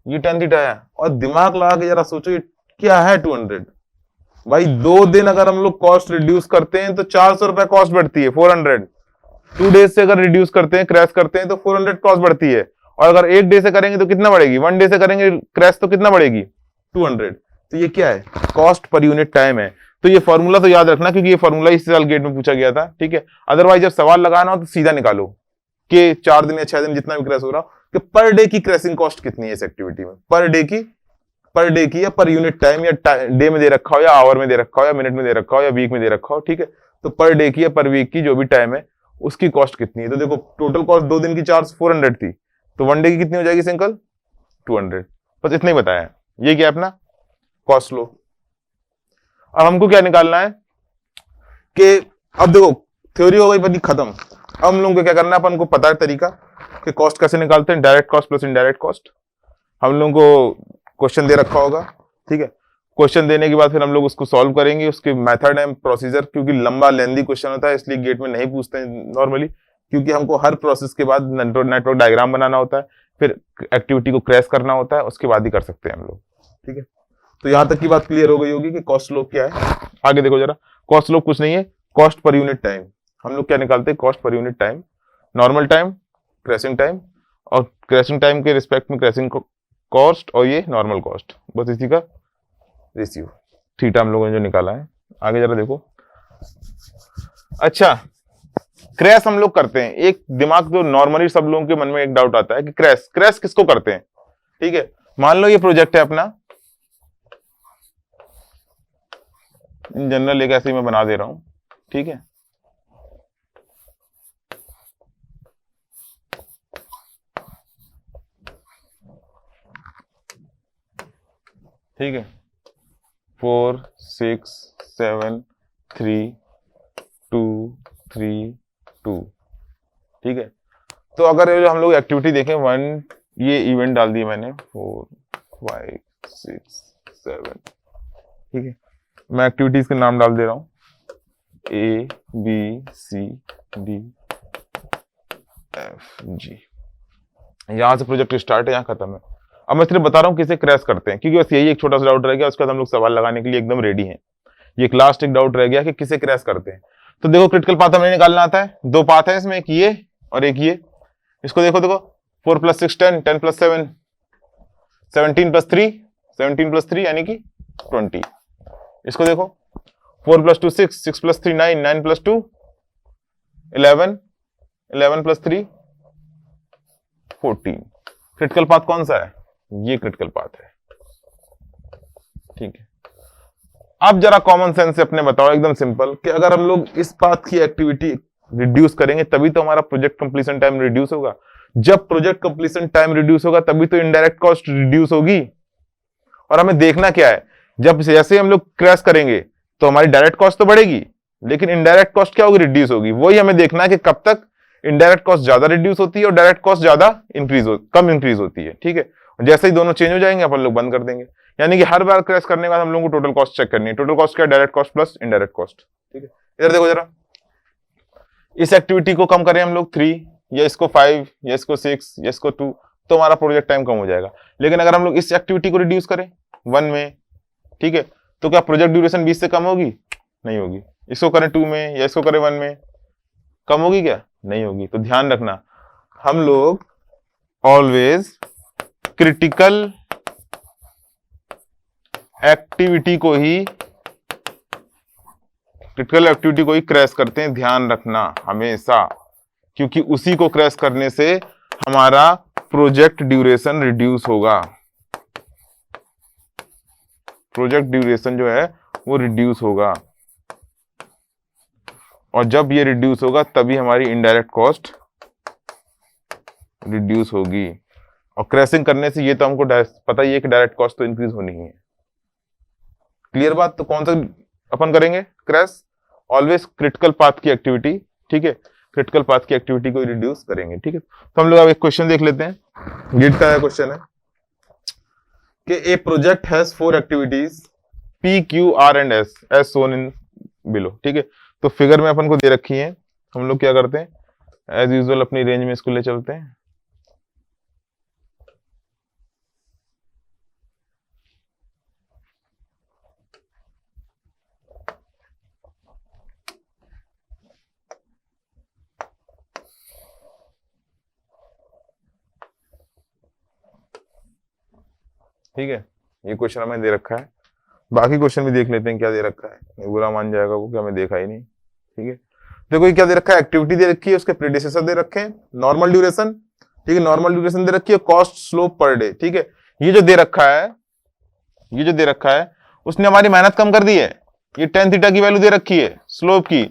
ये tan थीटा है। और दिमाग लगा के जरा सोचो ये क्या है 200? भाई 2 दिन अगर हम लोग कॉस्ट रिड्यूस करते हैं तो 400 रुपए कॉस्ट बढ़ती है। 400 2 डेज से अगर रिड्यूस करते हैं, क्रैश करते हैं, तो 400 कॉस्ट बढ़ती है। और अगर 1 डे से करेंगे तो कितना बढ़ेगी? 1 डे से करेंगे क्रैश तो कितना बढ़ेगी? 200। तो ये क्या है? कॉस्ट पर यूनिट टाइम है। तो ये फॉर्मूला तो याद रखना, क्योंकि ये फॉर्मूला इस साल गेट में पूछा गया था, ठीक है। अदरवाइज जब सवाल लगाना हो तो सीधा निकालो कि 4 दिन या 6 दिन जितना भी क्रैश हो रहा हो, कि पर डे की क्रैशिंग कॉस्ट कितनी है इस एक्टिविटी में, पर डे की या पर यूनिट टाइम, या डे में दे रखा हो, या आवर में दे रखा हो, या मिनट में दे रखा हो, या वीक में दे रखा हो, ठीक है। तो पर डे की या पर वीक की जो भी टाइम है उसकी कॉस्ट कितनी है। तो देखो टोटल कॉस्ट 2 दिन की चार्ज 400 थी, तो 1 डे की कितनी हो जाएगी सिंपल? 200। बस इतना ही बताया। ये क्या अपना कॉस्ट लो। अब हमको क्या निकालना है कि अब देखो थ्योरी हो गई बनी खत्म। अब हम लोगों को क्या करना है, अपन को पता है तरीका कि कॉस्ट कैसे निकालते हैं, direct cost plus indirect cost. हम लोगों को क्वेश्चन दे रखा होगा, ठीक है। क्वेश्चन देने के बाद फिर हम लोग उसको सॉल्व करेंगे, उसके मेथड एंड प्रोसीजर, क्योंकि लंबा लेंदी क्वेश्चन होता है इसलिए गेट में नहीं पूछते हैं नॉर्मली, क्योंकि हमको हर प्रोसेस के बाद नेटवर्क डायग्राम बनाना होता है, फिर एक्टिविटी को क्रैश करना होता है, उसके बाद ही कर सकते हैं हम लोग, ठीक है। तो यहां तक की बात क्लियर हो गई होगी कि कॉस्ट स्लोप क्या है। आगे देखो जरा, कॉस्ट स्लोप कुछ नहीं है, कॉस्ट पर यूनिट टाइम। हम लोग क्या निकालते हैं? Cost per unit time, normal time, crashing time, और क्रैशिंग टाइम के रिस्पेक्ट में क्रैशिंग कॉस्ट, और ये नॉर्मल कॉस्ट, बस इसी का रेशियो थीटा हम लोगों ने जो निकाला है। आगे जरा देखो। अच्छा, क्रैश हम लोग करते हैं, एक दिमाग जो नॉर्मली सब लोगों के मन में एक डाउट आता है कि क्रैश किसको करते हैं, ठीक है। मान लो ये प्रोजेक्ट है अपना, इन जनरल एक ऐसे ही मैं बना दे रहा हूं, ठीक है। ठीक है, 4 6 7 3 2 3 2, ठीक है। तो अगर हम लोग एक्टिविटी देखें 1, ये इवेंट डाल दिए मैंने, 4 5 6 7, ठीक है। मैं एक्टिविटीज के नाम डाल दे रहा हूं, A B C D F G। यहां से प्रोजेक्ट स्टार्ट है, यहां खत्म है। अब मैं सिर्फ बता रहा हूं किसे क्रैश करते हैं, क्योंकि बस यही एक छोटा सा डाउट रह गया, उसके बाद हम लोग सवाल लगाने के लिए एकदम रेडी हैं। ये एक लास्ट एक डाउट रह गया कि किसे क्रैश करते हैं। तो देखो क्रिटिकल पाथ हमें निकालना आता है, 2 पाथ है इसमें, एक ये और एक ये। इसको देखो 4 + 6 10, 10 + 7 17 + 3 17 + 3 यानी कि 20। इसको देखो 4 + 2 6, 6 + 3 9, 9 + 2 11, 11 + 3 14। क्रिटिकल पाथ कौन सा है? ये क्रिटिकल पाथ है, ठीक है। अब जरा कॉमन सेंस से अपने बताओ, एकदम सिंपल, कि अगर हम लोग इस पाथ की एक्टिविटी रिड्यूस करेंगे तभी तो हमारा प्रोजेक्ट कंप्लीशन टाइम रिड्यूस होगा। जब प्रोजेक्ट कंप्लीशन टाइम रिड्यूस होगा तभी तो इनडायरेक्ट कॉस्ट रिड्यूस होगी। और हमें देखना क्या है, जब जैसे हम लोग क्रैश करेंगे तो हमारी डायरेक्ट कॉस्ट तो बढ़ेगी, लेकिन इनडायरेक्ट कॉस्ट क्या होगी? रिड्यूस होगी। वही हमें देखना है कि कब तक, इनडायरेक्ट कॉस्ट ज्यादा रिड्यूस होती है और डायरेक्ट कॉस्ट ज्यादा कम इंक्रीज होती है, ठीक है। जैसे ही दोनों चेंज हो जाएंगे अपन लोग बंद कर देंगे, यानी कि हर बार क्रैश करने के बाद हम लोगों को टोटल कॉस्ट चेक करनी है। टोटल कॉस्ट क्या है? Direct cost plus indirect cost, ठीक है। इधर देखो जरा, इस एक्टिविटी को कम करें हम लोग 3 या इसको 5 या इसको 6 या इसको 2, तो हमारा प्रोजेक्ट टाइम कम हो जाएगा। लेकिन अगर हम लोग इस एक्टिविटी को रिड्यूस करें 1 में, ठीक है, तो क्या प्रोजेक्ट ड्यूरेशन 20 से कम होगी? नहीं होगी। इसको करें 2 में या इसको करें 1 में, कम होगी क्या? नहीं होगी। तो ध्यान रखना, हम लोग ऑलवेज क्रिटिकल एक्टिविटी को ही क्रैश करते हैं, ध्यान रखना हमेशा, क्योंकि उसी को क्रैश करने से हमारा प्रोजेक्ट ड्यूरेशन रिड्यूस होगा। प्रोजेक्ट ड्यूरेशन जो है वो रिड्यूस होगा, और जब ये रिड्यूस होगा तभी हमारी इनडायरेक्ट कॉस्ट रिड्यूस होगी। और क्रैशिंग करने से ये तो हमको पता ही है कि डायरेक्ट कॉस्ट तो इंक्रीज होनी ही है। क्लियर बात? तो कौन सा अपन करेंगे क्रैश? ऑलवेज क्रिटिकल पाथ की एक्टिविटी, ठीक है, क्रिटिकल पाथ की एक्टिविटी को रिड्यूस करेंगे, ठीक है। तो हम लोग अब एक क्वेश्चन देख लेते हैं। गिट का क्वेश्चन है कि a project has 4 activities P, Q, R and S as shown in below, ठीक है। तो फिगर में अपन को दे रखी है, हम लोग क्या करते हैं, एज यूजुअल अपनी रेंज में इसको ले चलते हैं। ठीक है, ये क्वेश्चन हमें दे रखा है। बाकी क्वेश्चन भी देख लेते हैं क्या दे रखा है, नहीं बुरा मान जाएगा वो कि हमें देखा ही नहीं, ठीक है। देखो ये क्या दे रखा है, एक्टिविटी दे रखी है, उसके प्रेडिसेसर दे रखे हैं, नॉर्मल ड्यूरेशन, ठीक है, नॉर्मल ड्यूरेशन दे रखी है, कॉस्ट स्लोप पर डे, ठीक है। ये जो दे रखा है उसने हमारी मेहनत कम कर दी है। ये tan थीटा की वैल्यू दे रखी है, स्लोप की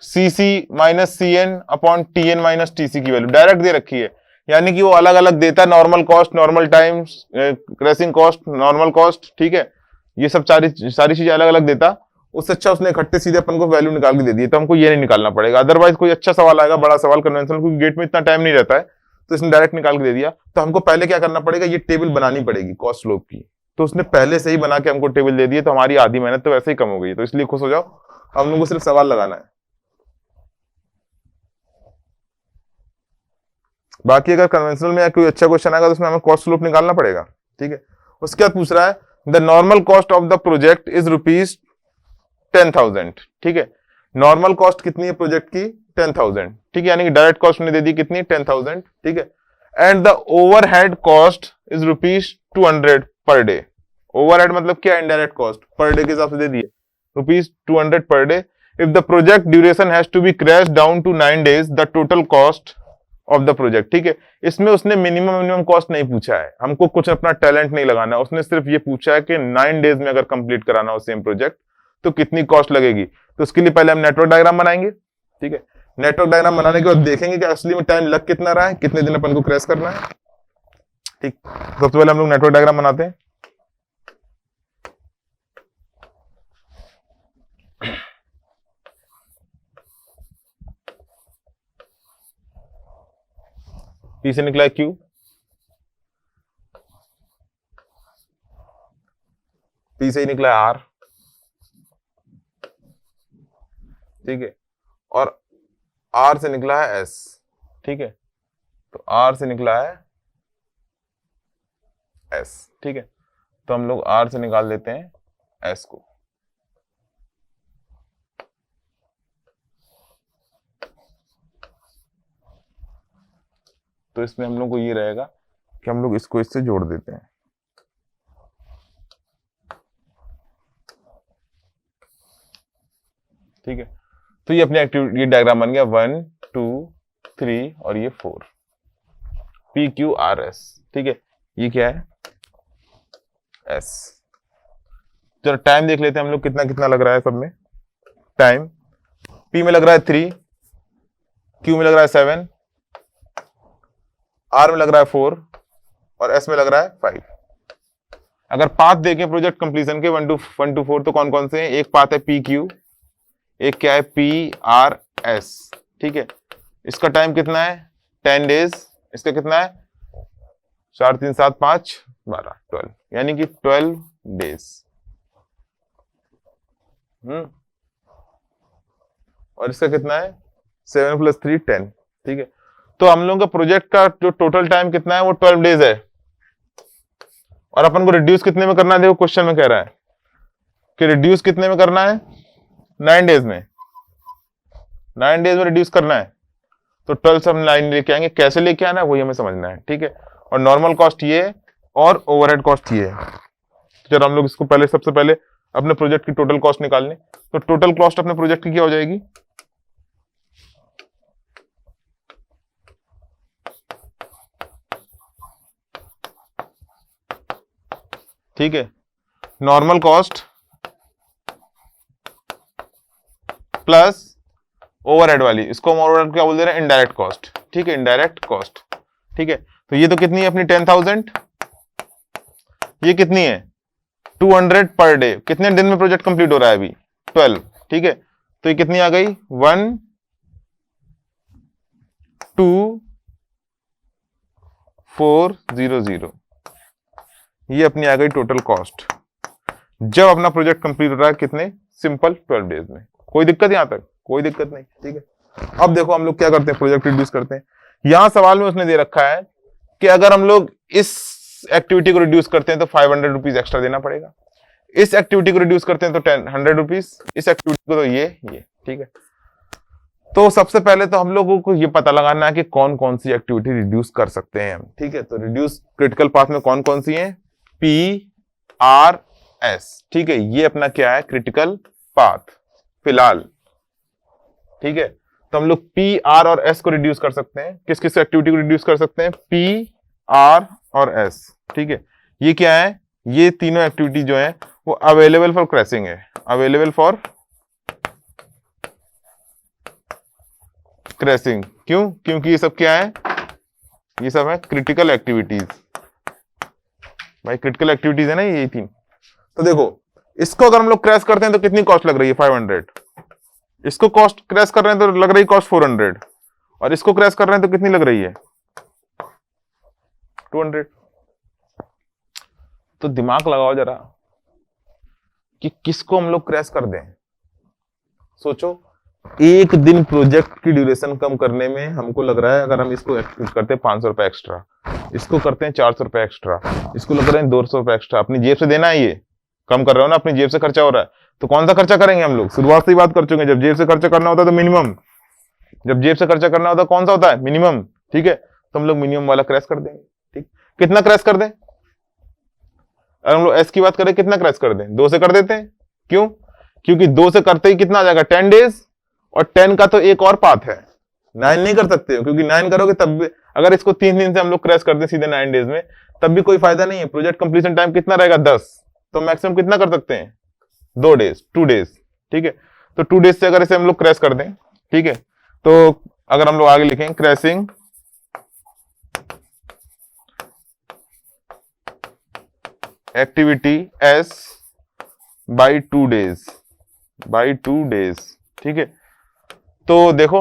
cc minus cn upon tn minus tc की वैल्यू डायरेक्ट दे रखी है, यानी कि वो अलग अलग देता है, normal cost, normal time, crashing cost, normal cost, ठीक है, ये सब सारी चीजें अलग अलग देता। उससे अच्छा उसने इकट्ठे सीधे अपन को वैल्यू निकाल के दे दी, तो हमको ये नहीं निकालना पड़ेगा। अदरवाइज कोई अच्छा सवाल आएगा, बड़ा सवाल कन्वेंशनल, क्योंकि गेट में इतना टाइम नहीं रहता है, तो इसने डायरेक्ट निकाल के दे दिया। तो हमको पहले क्या करना पड़ेगा, ये टेबल बनानी पड़ेगी कॉस्ट स्लोप की, तो उसने पहले से ही बना के हमको टेबल दे दिए, तो हमारी आधी मेहनत तो वैसे ही कम हो गई। तो इसलिए खुश हो जाओ, हम लोग को सिर्फ सवाल लगाना है। बाकी अगर कन्वेंशनल में कोई अच्छा क्वेश्चन आएगा तो उसमें हमें कॉस्ट स्लोप निकालना पड़ेगा, ठीक है। उसके बाद पूछ रहा है the normal cost of the project is ₹10,000, ठीक है। नॉर्मल कॉस्ट कितनी है प्रोजेक्ट की? 10,000, ठीक है, यानी कि डायरेक्ट कॉस्ट ने दे दी कितनी? 10,000, ठीक है। And the overhead cost is ₹200 per day. Overhead मतलब क्या? इनडायरेक्ट कॉस्ट, पर डे के हिसाब से दे दिए, ₹200 per day. If the project duration has to be crash down to 9 days, the total cost of the project, ठीक है। इसमें उसने मिनिमम कॉस्ट नहीं पूछा है, हमको कुछ अपना टैलेंट नहीं लगाना, उसने सिर्फ ये पूछा है कि 9 days में अगर कंप्लीट कराना हो सेम प्रोजेक्ट तो कितनी कॉस्ट लगेगी। तो उसके लिए पहले हम नेटवर्क डायग्राम बनाएंगे, ठीक है। नेटवर्क डायग्राम बनाने के बाद देखेंगे कि असली में टाइम लग कितना रहा है, कितने दिन अपन को क्रैश करना है, ठीक। सबसे पहले हम लोग नेटवर्क डायग्राम बनाते हैं। P से निकला है Q, P से ही निकला है R, ठीक है, और R से निकला है S, ठीक है। तो R से निकला है S, ठीक है। तो हम लोग R से निकाल देते हैं S को। तो इसमें हम लोग को ये रहेगा कि हम लोग इसको इससे जोड़ देते हैं, ठीक है। तो ये अपनी एक्टिविटी, ये डायग्राम बन गया 1 2 3 और ये 4, PQRS, ठीक है। ये क्या है? S। चलो टाइम देख लेते हैं हम लोग, कितना कितना लग रहा है सब में टाइम। P में लग रहा है 3, Q में लग रहा है 7, R में लग रहा है 4 और S में लग रहा है 5। अगर पाथ देखें प्रोजेक्ट कंप्लीशन के 1 to 4 तो कौन कौन से हैं? एक पाथ है PQ, एक क्या है PRS, ठीक है। इसका टाइम कितना है 10 डेज, इसका कितना है 4 3 7 5 12 12, यानी कि 12 डेज। और इसका कितना है 7 + 3 10, ठीक है। तो हम लोगों का प्रोजेक्ट का जो टोटल टाइम कितना है वो 12 डेज है, और अपन को रिड्यूस कितने में करना है, देखो क्वेश्चन में कह रहा है कि रिड्यूस कितने में करना है 9 डेज में, 9 डेज में रिड्यूस करना है। तो 12 से हम 9 लेके आएंगे, कैसे लेके आना है वही हमें समझना है, ठीक है। और नॉर्मल कॉस्ट ये है और ओवरहेड कॉस्ट ये है। चलो हम लोग इसको पहले सबसे पहले अपने प्रोजेक्ट की टोटल कॉस्ट निकालने, तो टोटल कॉस्ट अपने प्रोजेक्ट की क्या हो जाएगी, ठीक है, नॉर्मल कॉस्ट प्लस ओवरहेड वाली, इसको हम ओवरहेड क्या बोल दे रहे हैं, इनडायरेक्ट कॉस्ट, ठीक है, इनडायरेक्ट कॉस्ट, ठीक है। तो ये तो कितनी है अपनी 10,000, ये कितनी है 200 पर डे, कितने दिन में प्रोजेक्ट कंप्लीट हो रहा है अभी 12, ठीक है। तो ये कितनी आ गई 1 2 4 0 0, ये अपनी आ गई टोटल कॉस्ट जब अपना प्रोजेक्ट कंप्लीट हो रहा है कितने, सिंपल 12 डेज में। कोई दिक्कत यहां तक, कोई दिक्कत नहीं, ठीक है। अब देखो हम लोग क्या करते हैं, प्रोजेक्ट रिड्यूस करते हैं। यहां सवाल में उसने दे रखा है कि अगर हम लोग इस एक्टिविटी को रिड्यूस करते हैं तो 500 रुपीज एक्स्ट्रा देना पड़ेगा, इस एक्टिविटी को रिड्यूस करते हैं तो 100 रुपीज, इस एक्टिविटी को तो ये, ठीक है। तो सबसे पहले तो हम लोगों को ये पता लगाना है कि कौन कौन सी एक्टिविटी रिड्यूस कर सकते हैं हम, ठीक है। तो रिड्यूस क्रिटिकल पाथ में कौन कौन सी है, PRS, ठीक है, ये अपना क्या है क्रिटिकल पाथ फिलहाल, ठीक है। तो हम लोग P, R और S को रिड्यूस कर सकते हैं, किस किस एक्टिविटी को रिड्यूस कर सकते हैं, P, R और S, ठीक है। ये क्या है, ये तीनों एक्टिविटी जो है वो अवेलेबल फॉर क्रैशिंग है, अवेलेबल फॉर क्रैशिंग, क्यों, क्योंकि ये सब क्या है, ये सब है क्रिटिकल एक्टिविटीज, भाई क्रिटिकल एक्टिविटीज है ना ये तीन। तो देखो इसको अगर हम लोग क्रैश करते हैं तो कितनी कॉस्ट लग रही है 500, इसको कॉस्ट क्रैश कर रहे हैं तो लग रही कॉस्ट 400, और इसको क्रैश कर रहे हैं तो कितनी लग रही है 200। तो दिमाग लगाओ जरा कि किसको हम लोग क्रैश कर दें, सोचो। एक दिन प्रोजेक्ट की ड्यूरेशन कम करने में हमको लग रहा है अगर हम इसको करते हैं 500 रुपए एक्स्ट्रा, इसको करते हैं 400 रुपए एक्स्ट्रा, इसको लग रहे हैं 200 रुपए एक्स्ट्रा, अपनी जेब से देना है, ये कम कर रहे हो ना, अपनी जेब से खर्चा हो रहा है, तो कौन सा खर्चा करेंगे हम लोग, शुरुआत से ही बात कर चुके हैं, जब जेब से खर्चा करना होता है तो मिनिमम, जब जेब से खर्चा करना होता है कौन सा होता है मिनिमम, ठीक है। तो हम लोग मिनिमम वाला क्रैश कर देंगे, ठीक। कितना क्रैश कर दें, अगर हम लोग एस की बात करें कितना क्रैश कर दें, 2 से कर देते हैं, क्यों, क्योंकि 2 से करते ही कितना आ जाएगा 10 डेज, और 10 का तो एक और पाथ है, 9 नहीं कर सकते हो, क्योंकि 9 करोगे तब भी, अगर इसको 3 दिन से हम लोग क्रैश कर दें सीधे 9 डेज में, तब भी कोई फायदा नहीं है। प्रोजेक्ट कंप्लीशन टाइम कितना रहेगा 10, तो मैक्सिमम कितना कर सकते हैं 2 डेज, ठीक है। तो 2 डेज से अगर इसे हम लोग क्रैश कर दें, ठीक है, तो अगर हम लोग आगे लिखें crashing activity S by 2 days, ठीक है। तो देखो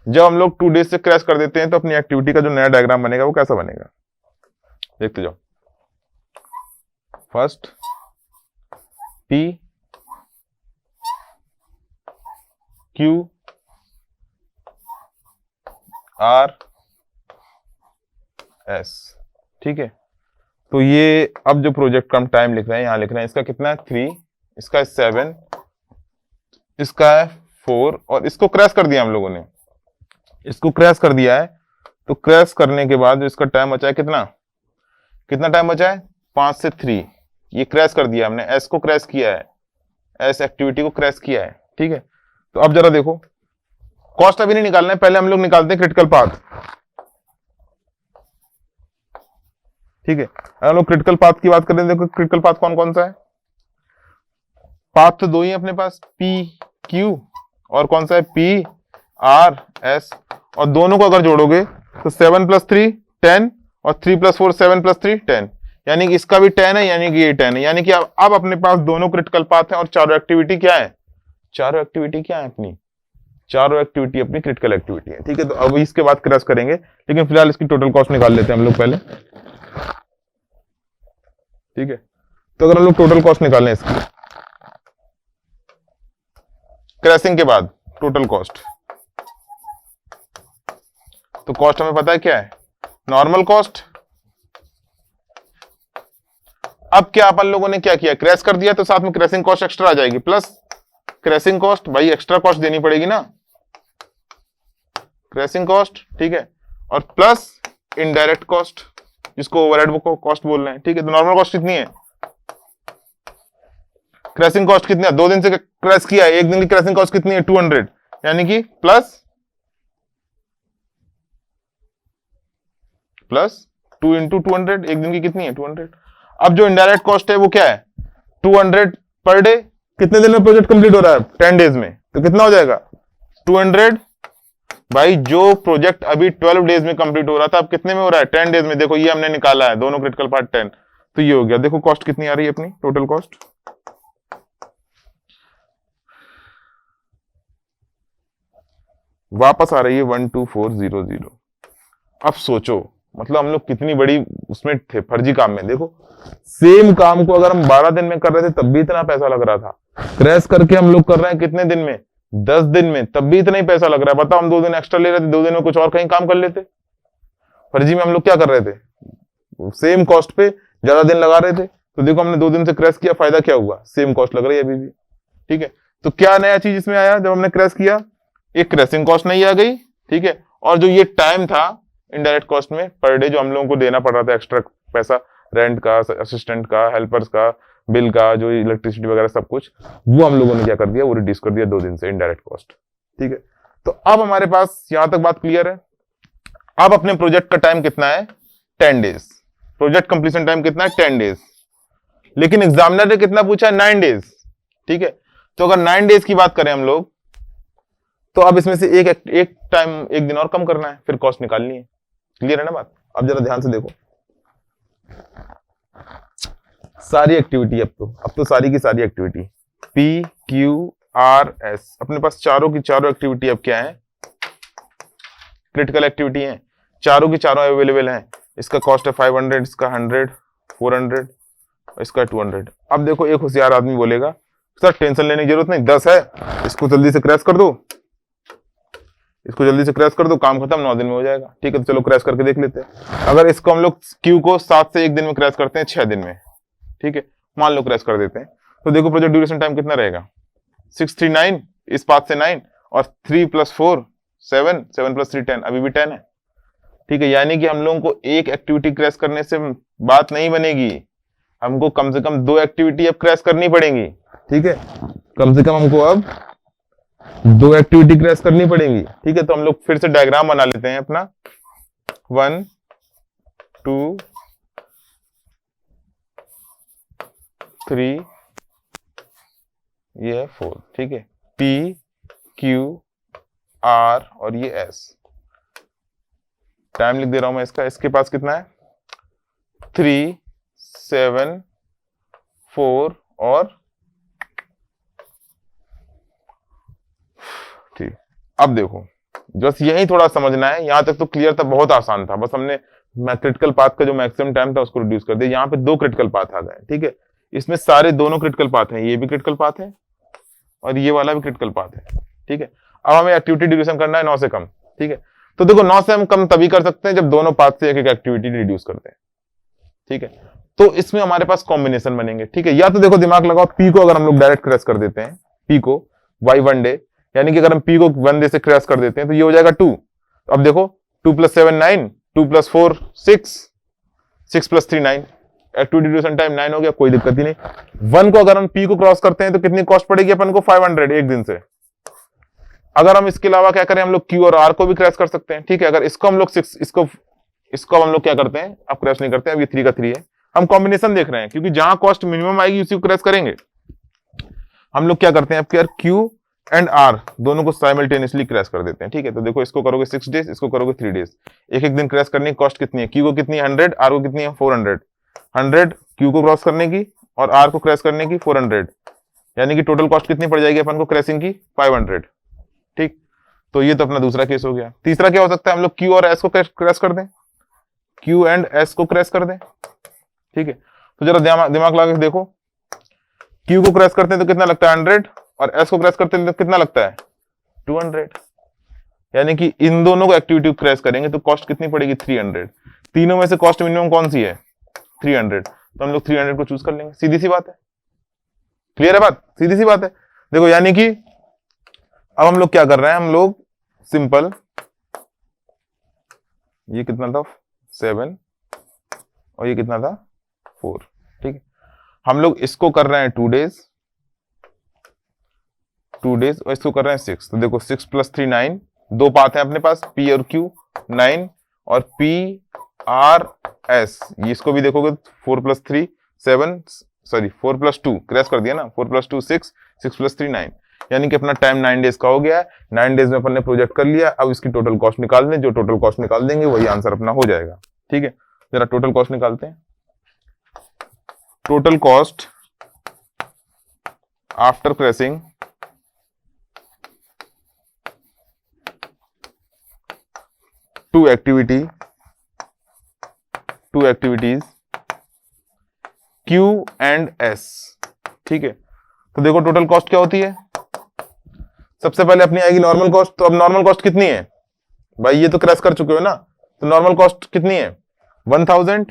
जब हम लोग 2 डेज से क्रैश कर देते हैं तो अपनी एक्टिविटी का जो नया डायग्राम बनेगा वो कैसा बनेगा, देखते जाओ। First P Q R S, ठीक है। तो ये अब जो प्रोजेक्ट का हम टाइम लिख रहे हैं, यहां लिख रहे हैं इसका कितना है 3, इसका है 7, इसका है 4, और इसको क्रैश कर दिया हम लोगों ने, इसको क्रैश कर दिया है। तो क्रैश करने के बाद जो इसका टाइम बचा है कितना टाइम बचा है 5 से 3, ये क्रैश कर दिया हमने, एस को क्रैश किया है, एस एक्टिविटी को क्रैश किया है, ठीक है। तो अब जरा देखो कॉस्ट अभी नहीं निकालना है, पहले हम लोग निकालते हैं क्रिटिकल पाथ, ठीक है। अगर हम लोग क्रिटिकल पाथ की बात करें, देखो क्रिटिकल पाथ कौन कौन सा है, पाथ तो 2 ही अपने पास, P Q और कौन सा है P R S, और दोनों को अगर जोड़ोगे तो 7 + 3 10 और 3 + 4 7 + 3 10, यानी कि इसका भी 10 है, यानी कि ये 10 है, यानी कि अब अपने पास दोनों क्रिटिकल पाथ है और चारों एक्टिविटी क्या है, अपनी चारों एक्टिविटी अपनी क्रिटिकल एक्टिविटी है, ठीक है। तो अब इसके बाद क्रैश करेंगे, लेकिन फिलहाल इसकी टोटल कॉस्ट निकाल लेते हैं हम लोग पहले, ठीक है। तो अगर हम लोग टोटल कॉस्ट निकालें इसकी क्रैशिंग के बाद टोटल कॉस्ट, तो कॉस्ट हमें पता है क्या है, नॉर्मल कॉस्ट। अब क्या अपन लोगों ने क्या किया, क्रैश कर दिया तो साथ में क्रैशिंग कॉस्ट एक्स्ट्रा आ जाएगी, प्लस क्रैशिंग कॉस्ट, भाई एक्स्ट्रा कॉस्ट देनी पड़ेगी ना, क्रैशिंग कॉस्ट, ठीक है, और प्लस इनडायरेक्ट कॉस्ट जिसको ओवरहेड कॉस्ट बोल रहे हैं, ठीक है। तो नॉर्मल कॉस्ट कितनी है, क्रैशिंग कॉस्ट कितनी है, 2 दिन से क्रैश किया है, 1 दिन की क्रैशिंग कॉस्ट कितनी है 200, यानी कि प्लस 2 इंटू 200, 1 दिन की कितनी है 200। अब जो इनडायरेक्ट कॉस्ट है वो क्या है 200 पर डे, कितने दिन में प्रोजेक्ट कंप्लीट हो रहा है 10 डेज में, तो कितना हो जाएगा 200। भाई जो प्रोजेक्ट अभी 12 डेज में कंप्लीट हो रहा था अब कितने में हो रहा है 10 डेज में, देखो ये हमने निकाला है दोनों क्रिटिकल पार्ट 10, तो ये हो गया। देखो कॉस्ट कितनी आ रही है अपनी टोटल कॉस्ट, वापस आ रही है 12400। अब सोचो मतलब हम लोग कितनी बड़ी उसमें थे फर्जी काम में। देखो सेम काम को अगर हम 12 दिन में कर रहे थे तब भी इतना पैसा लग रहा था, क्रैश करके हम लोग कर रहे हैं कितने दिन में 10 दिन में, तब भी इतना ही पैसा लग रहा है। बताओ हम 2 दिन एक्स्ट्रा ले रहे थे, 2 दिन में कुछ और कहीं काम कर लेते। फर्जी में हम लोग क्या कर रहे थे, सेम कॉस्ट पे ज्यादा दिन लगा रहे थे, तो देखो हमने 2 दिन से क्रैश किया, फायदा क्या हुआ, सेम कॉस्ट लग रही है अभी भी, ठीक है। तो क्या नया चीज इसमें आया जब हमने क्रैश किया, एक क्रैशिंग कॉस्ट नहीं आ गई, ठीक है, और जो ये टाइम था इनडायरेक्ट कॉस्ट में पर डे जो हम लोगों को देना पड़ रहा था एक्स्ट्रा पैसा, रेंट का, असिस्टेंट का, हेल्पर्स का, बिल का, जो इलेक्ट्रिसिटी वगैरह सब कुछ, वो हम लोगों ने क्या कर दिया, वो रिड्यूस कर दिया 2 दिन से इनडायरेक्ट कॉस्ट, ठीक है। तो अब हमारे पास यहां तक बात क्लियर है। अब अपने प्रोजेक्ट का टाइम कितना है 10 डेज, प्रोजेक्ट कंप्लीशन टाइम कितना है 10 डेज, लेकिन एग्जामिनर ने कितना पूछा है 9 डेज, ठीक है। तो अगर 9 डेज की बात करें हम लोग, तो अब इसमें से एक टाइम एक दिन और कम करना है, फिर कॉस्ट निकालनी है। क्लियर है ना बात। अब जरा ध्यान से देखो सारी एक्टिविटी, अब तो सारी की सारी एक्टिविटी PQRS, अपने पास चारों की चारों एक्टिविटी अब क्या है, क्रिटिकल एक्टिविटी है, चारों की चारों अवेलेबल हैं। इसका कॉस्ट है 500, इसका 100, 400, इसका 200। अब देखो एक होशियार आदमी बोलेगा सर टेंशन लेने की जरूरत नहीं, 10 है, इसको जल्दी से क्रैश कर दो, इसको जल्दी से क्रैश कर दो, काम खत्म, 9 दिन में हो जाएगा, ठीक है। तो चलो क्रैश करके देख लेते हैं। अगर इसको हम लोग क्यू को 7 से 1 दिन में क्रैश करते हैं 6 दिन में, ठीक है, मान लो क्रैश कर देते हैं, तो देखो प्रोजेक्ट ड्यूरेशन टाइम कितना रहेगा 639, इस पाथ से 9 और 3 + 4 7, 7 + 3 10, अभी भी 10 है, ठीक है। यानी कि हम लोगों को एक एक्टिविटी क्रैश करने से बात नहीं बनेगी, हमको कम से कम 2 एक्टिविटी अब क्रैश करनी पड़ेंगी, ठीक है। कम से कम हमको अब 2 एक्टिविटी क्रैश करनी पड़ेंगी, ठीक है। तो हम लोग फिर से डायग्राम बना लेते हैं अपना 1 2 3, ये 4, ठीक है, P Q R और ये S। टाइम लिख दे रहा हूं मैं इसका, इसके पास कितना है 3 7 4 और ठीक। अब देखो बस यही थोड़ा समझना है, यहां तक तो क्लियर था, बहुत आसान था, बस हमने क्रिटिकल पाथ का जो मैक्सिमम टाइम था उसको रिड्यूस कर दिया। यहाँ पे 2 क्रिटिकल पाथ आ गए, ठीक है, इसमें सारे दोनों क्रिटिकल पाथ हैं, ये भी क्रिटिकल पाथ है और ये वाला भी क्रिटिकल पाथ है, ठीक है। अब हमें एक्टिविटी ड्यूरेशन करना है 9 से कम, ठीक है। तो देखो 9 से हम कम तभी कर सकते हैं जब दोनों पाथ से एक एक एक्टिविटी रिड्यूस करते हैं, ठीक है। तो इसमें हमारे पास कॉम्बिनेशन बनेंगे, ठीक है। या तो देखो दिमाग लगाओ, पी को अगर हम लोग डायरेक्ट क्रैश कर देते हैं, पी को बाई 1 डे, यानी कि अगर हम पी को 1 डे से क्रैश कर देते हैं तो ये हो जाएगा 2। अब देखो 2 + 7 9, 2 + 4 6, 6 + 3 9, एक्टिविटी ड्यूरेशन टाइम 9 हो गया, कोई दिक्कत ही नहीं। 1 को अगर हम पी को क्रॉस करते हैं तो कितनी कॉस्ट पड़ेगी अपन को 500 एक दिन से। अगर हम इसके अलावा क्या करें, हम लोग क्यू और आर को भी क्रैश कर सकते हैं, ठीक है। अगर इसको हम लोग 6, इसको हम लोग क्या करते हैं, अब क्रैश नहीं करते हैं, अब ये 3 का 3 है, हम कॉम्बिनेशन देख रहे हैं, क्योंकि जहां कॉस्ट मिनिमम आएगी उसी को क्रैश करेंगे। हम लोग क्या करते हैं, अब क्यू एंड आर दोनों को साइमल्टेनियसली क्रैश कर देते हैं, ठीक है। तो देखो इसको करोगे 6 डेज, इसको करोगे 3 डेज, एक एक दिन क्रैश करने की कॉस्ट कितनी है, क्यू को कितनी है 100, आर को कितनी है 400, 100 क्यू को क्रॉस करने की और आर को क्रैश करने की 400, यानी कि टोटल कॉस्ट कितनी पड़ जाएगी अपन को क्रैशिंग की 500, ठीक। तो ये तो अपना दूसरा केस हो गया। तीसरा क्या हो सकता है, हम लोग क्यू और एस को क्रैश कर दें, क्यू एंड एस को क्रैश कर दें, ठीक है। तो जरा दिमाग लगा के देखो, क्यू को क्रैश करते हैं तो कितना लगता है 100, और एस को क्रैश करते हैं तो कितना लगता है 200। यानी कि इन दोनों को एक्टिविटी क्रैश करेंगे तो कॉस्ट कितनी पड़ेगी 300। तीनों में से कॉस्ट मिनिमम कौन सी है 300, तो हम लोग 300 को चूज कर लेंगे। सीधी सी बात है, क्लियर है बात, सीधी सी बात है। देखो यानी कि अब हम लोग क्या कर रहे हैं, हम लोग सिंपल, ये कितना था 7 और ये कितना था 4, ठीक है। हम लोग इसको कर रहे हैं 2 डेज और इसको कर रहे हैं 6। तो देखो 6 + 3 9, दो पाथ हैं अपने पास, P और Q 9 और P R S। इसको भी देखोगे 4 + 3 7, सॉरी 4 + 2 क्रैश कर दिया ना, 4 + 2 6, 6 + 3 9, यानी कि अपना टाइम 9 डेज का हो गया है। 9 डेज में अपन ने प्रोजेक्ट कर लिया। अब इसकी टोटल कॉस्ट निकाल दें, जो टोटल कॉस्ट निकाल देंगे वही आंसर अपना हो जाएगा, ठीक है। जरा टोटल कॉस्ट निकालते हैं। Total cost after crashing two activities Q and S, ठीक है। तो देखो टोटल कॉस्ट क्या होती है, सबसे पहले अपनी आएगी नॉर्मल कॉस्ट। तो अब नॉर्मल कॉस्ट कितनी है भाई, ये तो क्रैश कर चुके हो ना, तो नॉर्मल कॉस्ट कितनी है 1000।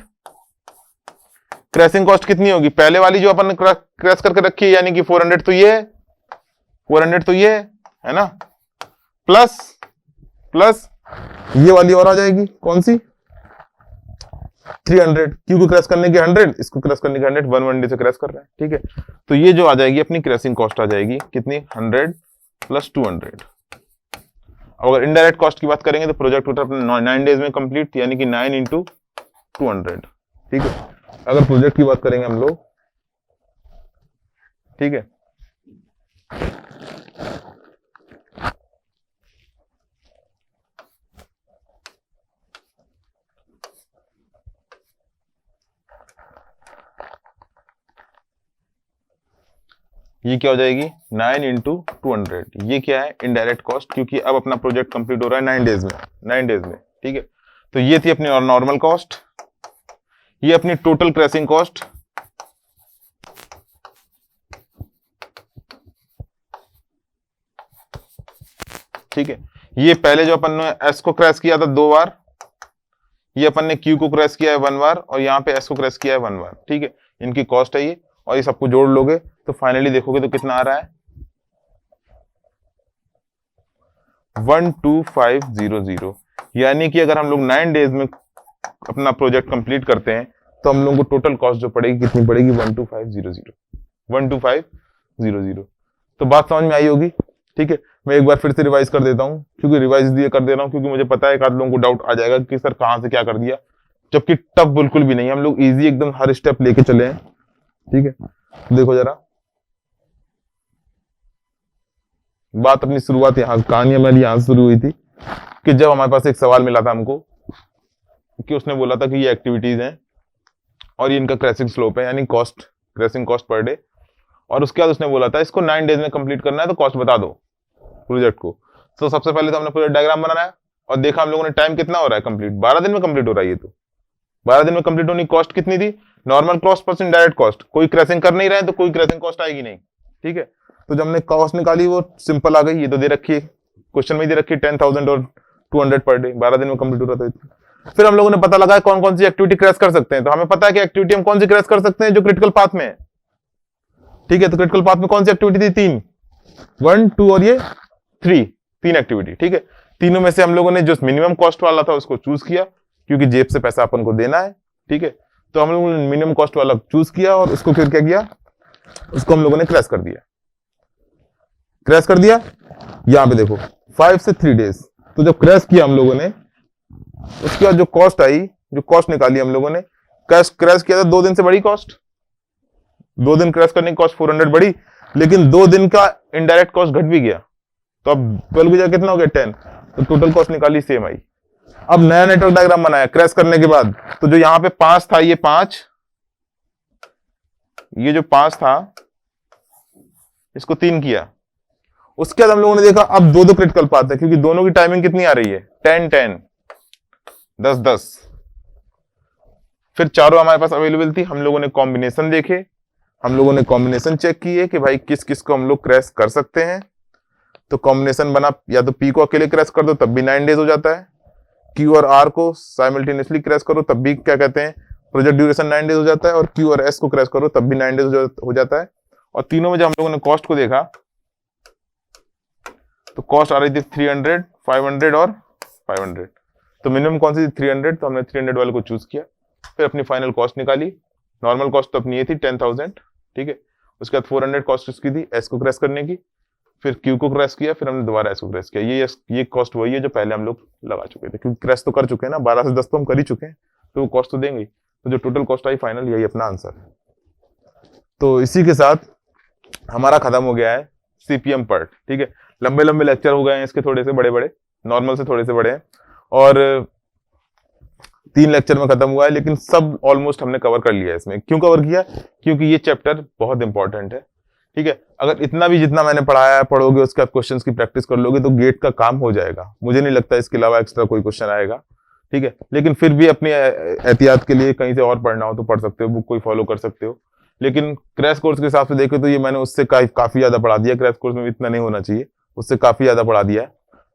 क्रैशिंग कॉस्ट कितनी होगी, पहले वाली जो अपन ने क्रैश करके रखी है, यानी कि 400 तो ये 400 तो ये है ना, प्लस ये वाली और आ जाएगी, कौन सी 300। क्यू को क्रैश करने के 100, इसको क्रैश करने के 100, 1 डे से क्रैश कर रहे हैं, ठीक है। तो ये जो आ जाएगी अपनी क्रैशिंग कॉस्ट आ जाएगी कितनी 100 + 200। अगर इनडायरेक्ट कॉस्ट की बात करेंगे तो प्रोजेक्ट टोटल अपने 9 डेज में कंप्लीट, यानी कि 9 × 200, ठीक है। अगर प्रोजेक्ट की बात करेंगे हम लोग, ठीक है, ये क्या हो जाएगी 9 × 200। ये क्या है इनडायरेक्ट कॉस्ट, क्योंकि अब अपना प्रोजेक्ट कंप्लीट हो रहा है 9 डेज में, ठीक है। तो ये थी अपनी नॉर्मल कॉस्ट, ये अपनी टोटल क्रैशिंग कॉस्ट, ठीक है। ये पहले जो अपन ने एस को क्रैश किया था 2 बार, ये अपन ने क्यू को क्रैश किया है 1 बार, और यहाँ पे एस को क्रैश किया है 1 बार, ठीक है। इनकी कॉस्ट है ये, और ये सबको जोड़ लोगे तो फाइनली देखोगे तो कितना आ रहा है 12500। यानी कि अगर हम लोग 9 डेज में अपना प्रोजेक्ट कंप्लीट करते हैं तो हम लोगों को टोटल कॉस्ट जो पड़ेगी कितनी पड़ेगी 12500। तो बात समझ में आई होगी, ठीक है। मैं एक बार फिर से रिवाइज कर देता हूँ, क्योंकि रिवाइज इसलिए कर दे रहा हूँ क्योंकि मुझे पता है एक आध लोगों को डाउट आ जाएगा कि सर कहां से क्या कर दिया, जबकि टफ बिल्कुल भी नहीं है, हम लोग इजी एकदम हर स्टेप लेके चले हैं, ठीक है। देखो जरा बात अपनी शुरुआत यहाँ, कहानी हमारी यहाँ से शुरू हुई थी कि जब हमारे पास एक सवाल मिला था हमको कि उसने बोला था कि ये एक्टिविटीज हैं और ये इनका क्रैशिंग स्लोप है, यानी cost, crashing cost per day, और उसके बाद उसने बोला था इसको 9 डेज में कंप्लीट करना है तो कॉस्ट बता दो प्रोजेक्ट को। तो सबसे पहले तो हमने प्रोजेक्ट डायग्राम बनाया और देखा हम लोगों ने टाइम कितना हो रहा है कंप्लीट, 12 दिन में कंप्लीट हो रहा है। ये तो 12 दिन में कंप्लीट होने की कॉस्ट कितनी थी, normal cost plus indirect cost, कोई क्रैशिंग कर नहीं रहे तो कोई क्रैशिंग कॉस्ट आएगी नहीं, ठीक है। तो जब हमने कॉस्ट निकाली वो सिंपल आ गई, ये तो दे रखी है क्वेश्चन में, दे रखी है 10,000 और 200 पर डे, 12 दिन में कंप्लीट हो रहा था। फिर हम लोगों ने पता लगा कौन कौन सी एक्टिविटी क्रैश कर सकते हैं, तो हमें पता है कि एक्टिविटी हम कौन सी क्रैश कर सकते हैं जो क्रिटिकल पाथ में है, ठीक है। तो क्रिटिकल पाथ में कौन सी एक्टिविटी थी 3, 1 2 और ये 3 एक्टिविटी, ठीक है। तीनों में से हम लोगों ने जो मिनिमम कॉस्ट वाला था उसको चूज किया, क्योंकि जेब से पैसा अपन को देना है, ठीक है। तो हम लोगों ने मिनिमम कॉस्ट वाला चूज किया और उसको फिर क्या किया, उसको हम लोगों ने क्रैश कर दिया, यहां पे देखो 5 से 3 डेज। तो जब क्रैश किया हम लोगों ने, उसके बाद जो कॉस्ट आई, जो कॉस्ट निकाली हम लोगों ने, क्रैश किया था 2 दिन से बड़ी कॉस्ट, 2 दिन क्रैश करने की कॉस्ट 400 बढ़ी, लेकिन 2 दिन का इनडायरेक्ट कॉस्ट घट भी गया, तो अब 12 की जगह कितना हो गया 10, तो टोटल कॉस्ट निकाली सेम आई। अब नया नेटवर्क डायग्राम बनाया क्रैश करने के बाद, तो जो यहाँ पे 5 था, ये 5, ये जो 5 था इसको 3 किया, उसके बाद हम लोगों ने देखा अब दो क्रिटिकल पाथ है, क्योंकि दोनों की टाइमिंग कितनी आ रही है, 10-10, 10-10। फिर चारों हमारे पास अवेलेबल थी, हम लोगों ने कॉम्बिनेशन देखे, हम लोगों ने कॉम्बिनेशन चेक किए कि भाई किस किस को हम लोग क्रैश कर सकते हैं। तो कॉम्बिनेशन बना, या तो पी को अकेले क्रैश कर दो तब भी 9 डेज हो जाता है, क्यू और आर को साइमल्टेनियसली क्रैश करो तब भी क्या कहते हैं, प्रोजेक्ट ड्यूरेशन 9 डेज हो जाता है, और क्यू और एस को क्रैश करो तब भी 9 डेज हो जाता है। और तीनों में जब हम लोगों ने कॉस्ट को देखा तो कॉस्ट आ रही थी 300, 500 और 500। तो मिनिमम कौन सी थी, 300, तो हमने 300 वाले को चूज किया। फिर अपनी फाइनल कॉस्ट निकाली, नॉर्मल कॉस्ट तो अपनी ये थी 10,000, ठीक है। उसके बाद 400 कॉस्ट उसकी थी एस को क्रैश करने की, फिर क्यू को क्रैश किया, फिर हमने दोबारा एस को क्रैश किया। ये कॉस्ट वही है जो पहले हम लोग लगा चुके थे, क्योंकि क्रैश तो कर चुके हैं ना, 12 से 10 तो हम कर ही चुके हैं, तो वो कॉस्ट तो देंगे। तो जो टोटल कॉस्ट आई फाइनल, यही अपना आंसर है। तो इसी के साथ हमारा खत्म हो गया है सीपीएम पार्ट, ठीक है। लंबे लंबे लेक्चर हो गए हैं इसके, थोड़े से बड़े बड़े, नॉर्मल से थोड़े से बड़े हैं, और 3 लेक्चर में खत्म हुआ है, लेकिन सब ऑलमोस्ट हमने कवर कर लिया है। इसमें क्यों कवर किया, क्योंकि ये चैप्टर बहुत इंपॉर्टेंट है, ठीक है। अगर इतना भी जितना मैंने पढ़ाया है पढ़ोगे, उसके बाद क्वेश्चंस की प्रैक्टिस कर लोगे तो गेट का काम हो जाएगा। मुझे नहीं लगता इसके अलावा एक्स्ट्रा कोई क्वेश्चन आएगा, ठीक है। लेकिन फिर भी अपनी एहतियात के लिए कहीं से और पढ़ना हो तो पढ़ सकते हो, बुक कोई फॉलो कर सकते हो। लेकिन क्रैश कोर्स के हिसाब से देखे तो ये मैंने उससे काफी ज्यादा पढ़ा दिया, क्रैश कोर्स में इतना नहीं होना चाहिए, उससे काफी ज्यादा पढ़ा दिया है।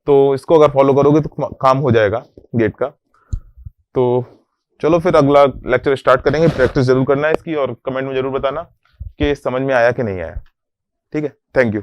तो इसको अगर फॉलो करोगे तो काम हो जाएगा गेट का। तो चलो फिर अगला लेक्चर स्टार्ट करेंगे। प्रैक्टिस जरूर करना है इसकी, और कमेंट में जरूर बताना कि समझ में आया कि नहीं आया, ठीक है। Thank you.